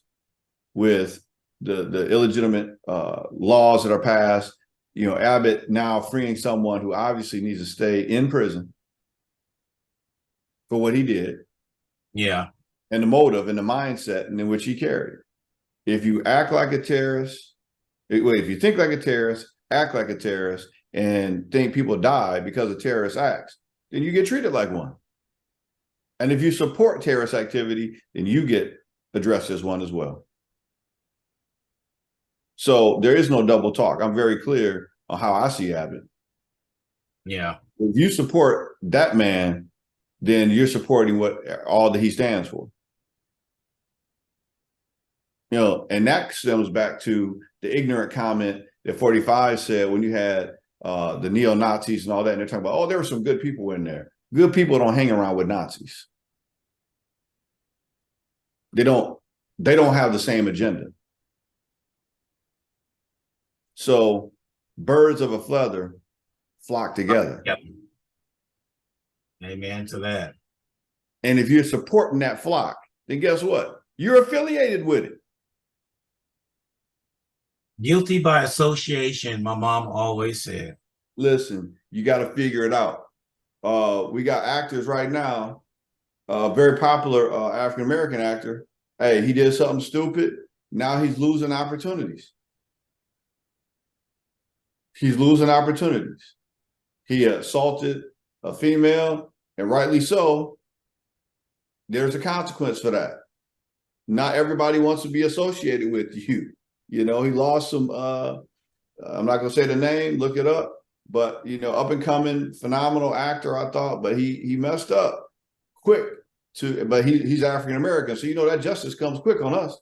with the illegitimate laws that are passed. You know, Abbott now freeing someone who obviously needs to stay in prison for what he did. Yeah. And the motive and the mindset in which he carried. If you act like a terrorist, if you think like a terrorist, act like a terrorist, and think people die because of terrorist acts, then you get treated like one. And if you support terrorist activity, then you get addressed as one as well. So there is no double talk. I'm very clear on how I see Abbott. Yeah. If you support that man, then you're supporting what all that he stands for. You know, and that stems back to the ignorant comment that 45 said when you had the neo-Nazis and all that, and they're talking about, oh, there were some good people in there. Good people don't hang around with Nazis. They don't have the same agenda. So birds of a feather flock together. Yep. Amen to that. And if you're supporting that flock, then guess what? You're affiliated with it. Guilty by association, my mom always said. Listen, you got to figure it out. We got actors right now, very popular African-American actor. Hey, he did something stupid. Now he's losing opportunities. He's losing opportunities. He assaulted a female, and rightly so. There's a consequence for that. Not everybody wants to be associated with you. You know, he lost some, I'm not going to say the name, look it up, but, you know, up and coming, phenomenal actor, I thought, but he messed up quick but he's African-American. So, you know, that justice comes quick on us.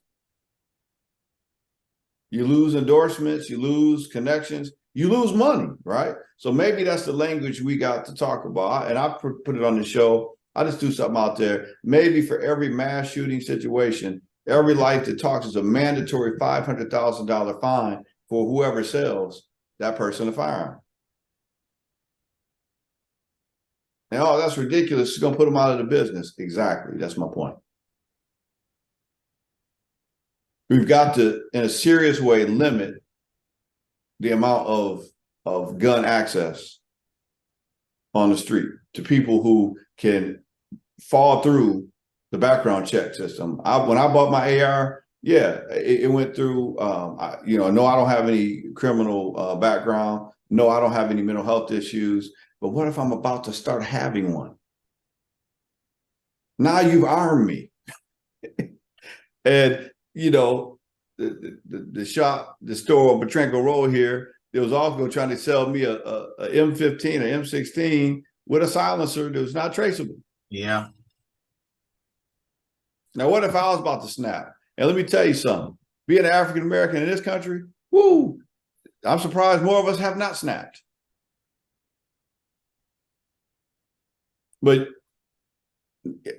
You lose endorsements, you lose connections, you lose money, right? So maybe that's the language we got to talk about. And I put it on the show. I just do something out there. Maybe for every mass shooting situation, every life that talks is a mandatory $500,000 fine for whoever sells that person a firearm. And oh, that's ridiculous. It's going to put them out of the business. Exactly. That's my point. We've got to, in a serious way, limit the amount of gun access on the street to people who can fall through the background check system. When I bought my AR, yeah, it went through, you know, no, I don't have any criminal background. No, I don't have any mental health issues. But what if I'm about to start having one? Now you've armed me. And, you know, the shop, the store on Petrenko Road here, there was also trying to sell me a M15 or M16 with a silencer that was not traceable. Yeah. Now, what if I was about to snap? And let me tell you something. Being an African-American in this country, whoo, I'm surprised more of us have not snapped. But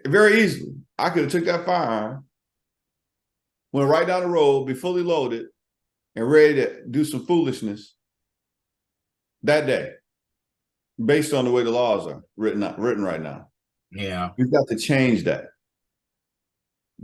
very easily, I could have took that firearm, went right down the road, be fully loaded, and ready to do some foolishness that day, based on the way the laws are written right now. Yeah. We've got to change that.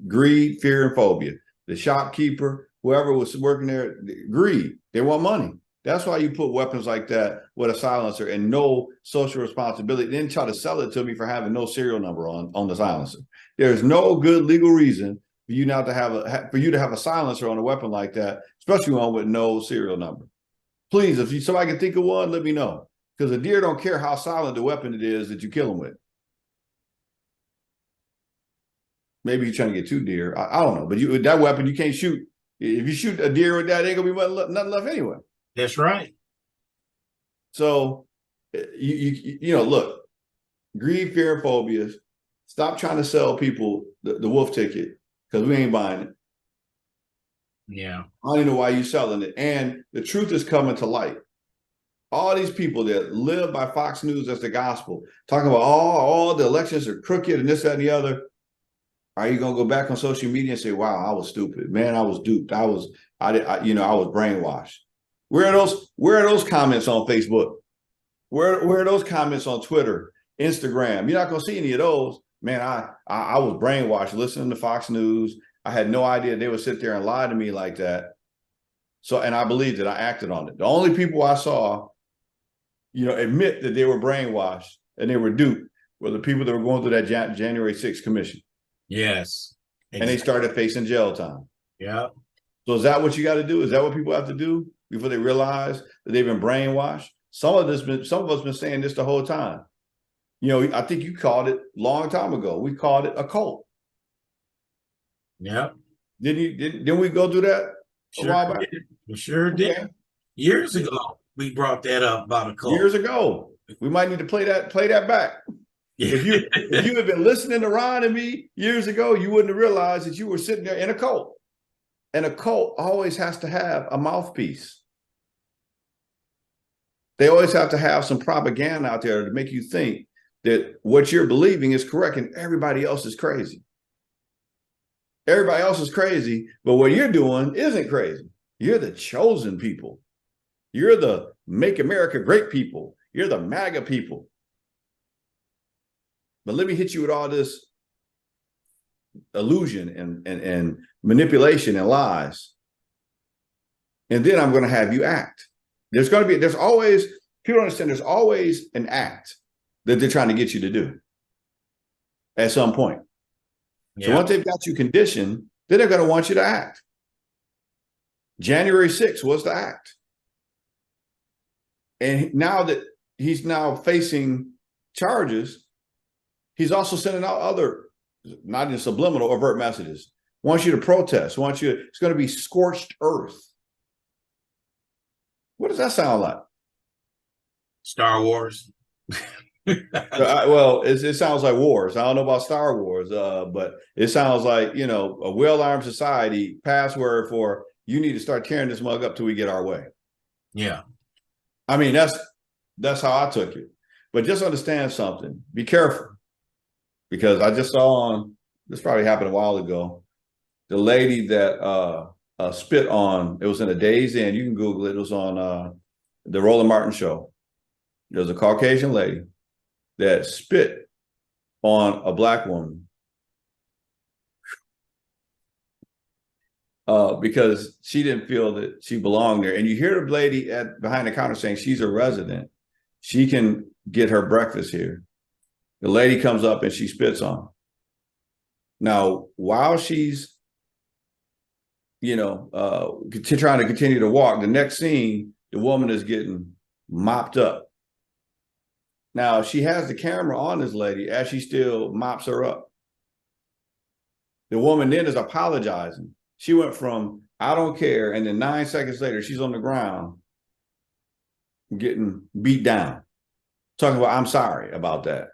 Greed, fear, and phobia. The shopkeeper, whoever was working there, greed. They want money. That's why you put weapons like that with a silencer and no social responsibility. Then try to sell it to me for having no serial number on the silencer. There's no good legal reason for you not to have a silencer on a weapon like that, especially one with no serial number. Please, if somebody can think of one, let me know. Because a deer don't care how silent the weapon it is that you kill them with. Maybe you're trying to get two deer. I don't know. But with that weapon, you can't shoot. If you shoot a deer with that, ain't gonna be nothing left anyway. That's right. So, you know, look, greed, fear, and phobias. Stop trying to sell people the wolf ticket because we ain't buying it. Yeah. I don't even know why you're selling it. And the truth is coming to light. All these people that live by Fox News as the gospel, talking about all the elections are crooked and this, that, and the other. Are you gonna go back on social media and say, "Wow, I was stupid, man. I was duped. I was brainwashed." Where are those comments on Facebook? Where are those comments on Twitter, Instagram? You're not gonna see any of those. Man, I was brainwashed listening to Fox News. I had no idea they would sit there and lie to me like that. So, and I believed it. I acted on it. The only people I saw, you know, admit that they were brainwashed and they were duped were the people that were going through that January 6th commission. Yes. Exactly. And they started facing jail time. Yeah. So is that what you got to do? Is that what people have to do before they realize that they've been brainwashed? Some of us been saying this the whole time. You know, I think you called it a long time ago. We called it a cult. Yeah. Didn't we go through that a while back? We sure did. Years ago. We brought that up about a years cult. ago. We might need to play that back. Yeah. If you had been listening to Ron and me years ago, you wouldn't have realized that you were sitting there in a cult. And a cult always has to have a mouthpiece. They always have to have some propaganda out there to make you think that what you're believing is correct and everybody else is crazy. Everybody else is crazy, but what you're doing isn't crazy. You're the chosen people. You're the Make America Great people. You're the MAGA people. But let me hit you with all this illusion and manipulation and lies. And then I'm going to have you act. There's always, people understand there's always an act that they're trying to get you to do at some point. Yeah. So once they've got you conditioned, then they're going to want you to act. January 6th was the act. And now that he's now facing charges, he's also sending out other, not in subliminal, overt messages. Wants you to protest. It's going to be scorched earth. What does that sound like? Star Wars. Well, it sounds like wars. I don't know about Star Wars, but it sounds like, a well-armed society password for you need to start tearing this mug up till we get our way. Yeah. I mean, that's how I took it. But just understand something. Be careful. Because I just saw on, this probably happened a while ago, the lady that spit on, it was in a Days Inn, you can Google it, it was on the Roland Martin show. There was a Caucasian lady that spit on a Black woman because she didn't feel that she belonged there. And you hear the lady behind the counter saying she's a resident. She can get her breakfast here. The lady comes up and she spits on her. Now, while she's, trying to continue to walk, the next scene, the woman is getting mopped up. Now, she has the camera on this lady as she still mops her up. The woman then is apologizing. She went from, I don't care, and then 9 seconds later, she's on the ground getting beat down. Talking about, I'm sorry about that.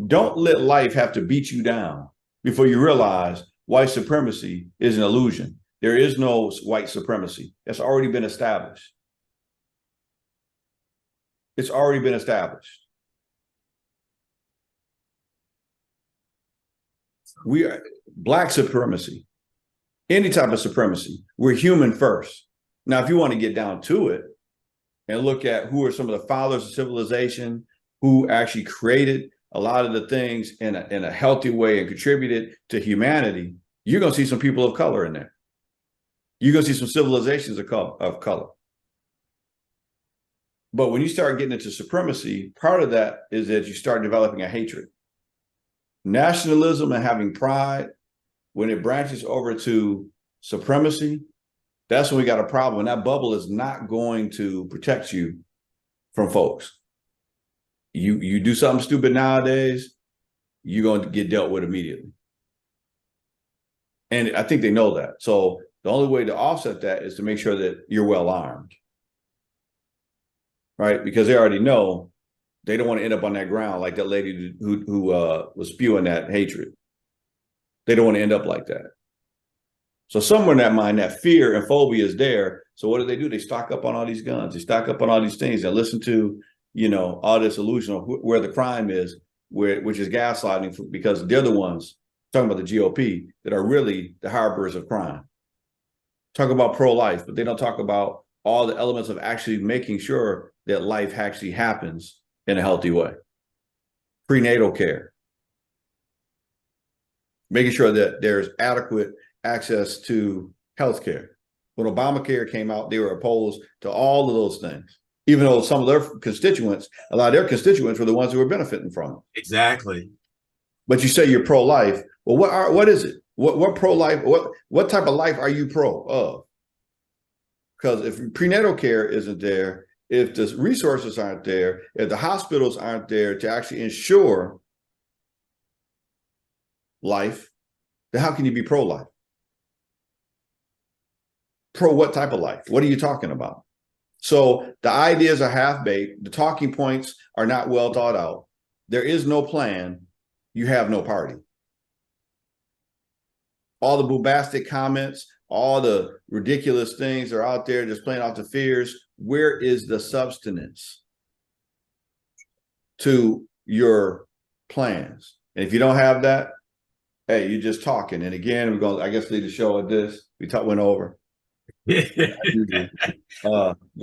Don't let life have to beat you down before you realize white supremacy is an illusion. There is no white supremacy. It's already been established. It's already been established. We are Black supremacy, any type of supremacy. We're human first. Now, if you want to get down to it and look at who are some of the fathers of civilization, who actually created a lot of the things in a healthy way and contributed to humanity, you're going to see some people of color in there. You're going to see some civilizations of color. But when you start getting into supremacy, part of that is that you start developing a hatred. Nationalism and having pride, when it branches over to supremacy, that's when we got a problem. And that bubble is not going to protect you from folks. You do something stupid nowadays, you're going to get dealt with immediately. And I think they know that. So the only way to offset that is to make sure that you're well armed. Right? Because they already know they don't want to end up on that ground like that lady who was spewing that hatred. They don't want to end up like that. So somewhere in that mind, that fear and phobia is there. So what do? They stock up on all these guns. They stock up on all these things and listen to, all this illusion of where the crime is, which is gaslighting, because they're the ones talking about the GOP that are really the harborers of crime. Talk about pro-life, but they don't talk about all the elements of actually making sure that life actually happens in a healthy way. Prenatal care. Making sure that there's adequate access to health care. When Obamacare came out, they were opposed to all of those things, even though some of their constituents, a lot of their constituents were the ones who were benefiting from it. Exactly. But you say you're pro-life. Well, what is it? What pro-life? What type of life are you pro of? Because if prenatal care isn't there, if the resources aren't there, if the hospitals aren't there to actually ensure life, then how can you be pro-life? Pro what type of life? What are you talking about? So the ideas are half-baked. The talking points are not well thought out. There is no plan. You have no party. All the bombastic comments, all the ridiculous things are out there just playing off the fears. Where is the substance to your plans? And if you don't have that, hey, you're just talking. And again, we're going to, I guess, lead the show at this. We went over. Your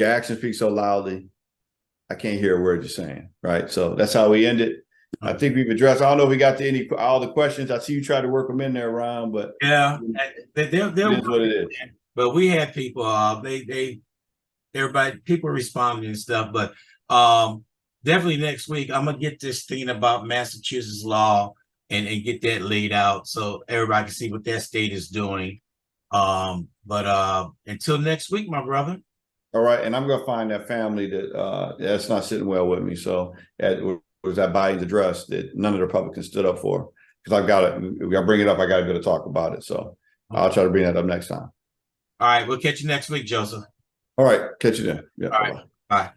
actions speak so loudly, I can't hear a word you're saying, right? So that's how we end it. I think we've addressed. I don't know if we got to all the questions. I see you try to work them in there, Ron, but yeah, they're it is what it is. But we had people. Everybody, people responding and stuff. But definitely next week, I'm gonna get this thing about Massachusetts law and get that laid out so everybody can see what that state is doing. But until next week, my brother. All right, and I'm gonna find that family that's not sitting well with me. So was that Biden's address that none of the Republicans stood up for, because we got to bring it up. I got to go to talk about it. So I'll try to bring that up next time. All right, we'll catch you next week, Joseph. All right, catch you then. Yeah. All right, bye.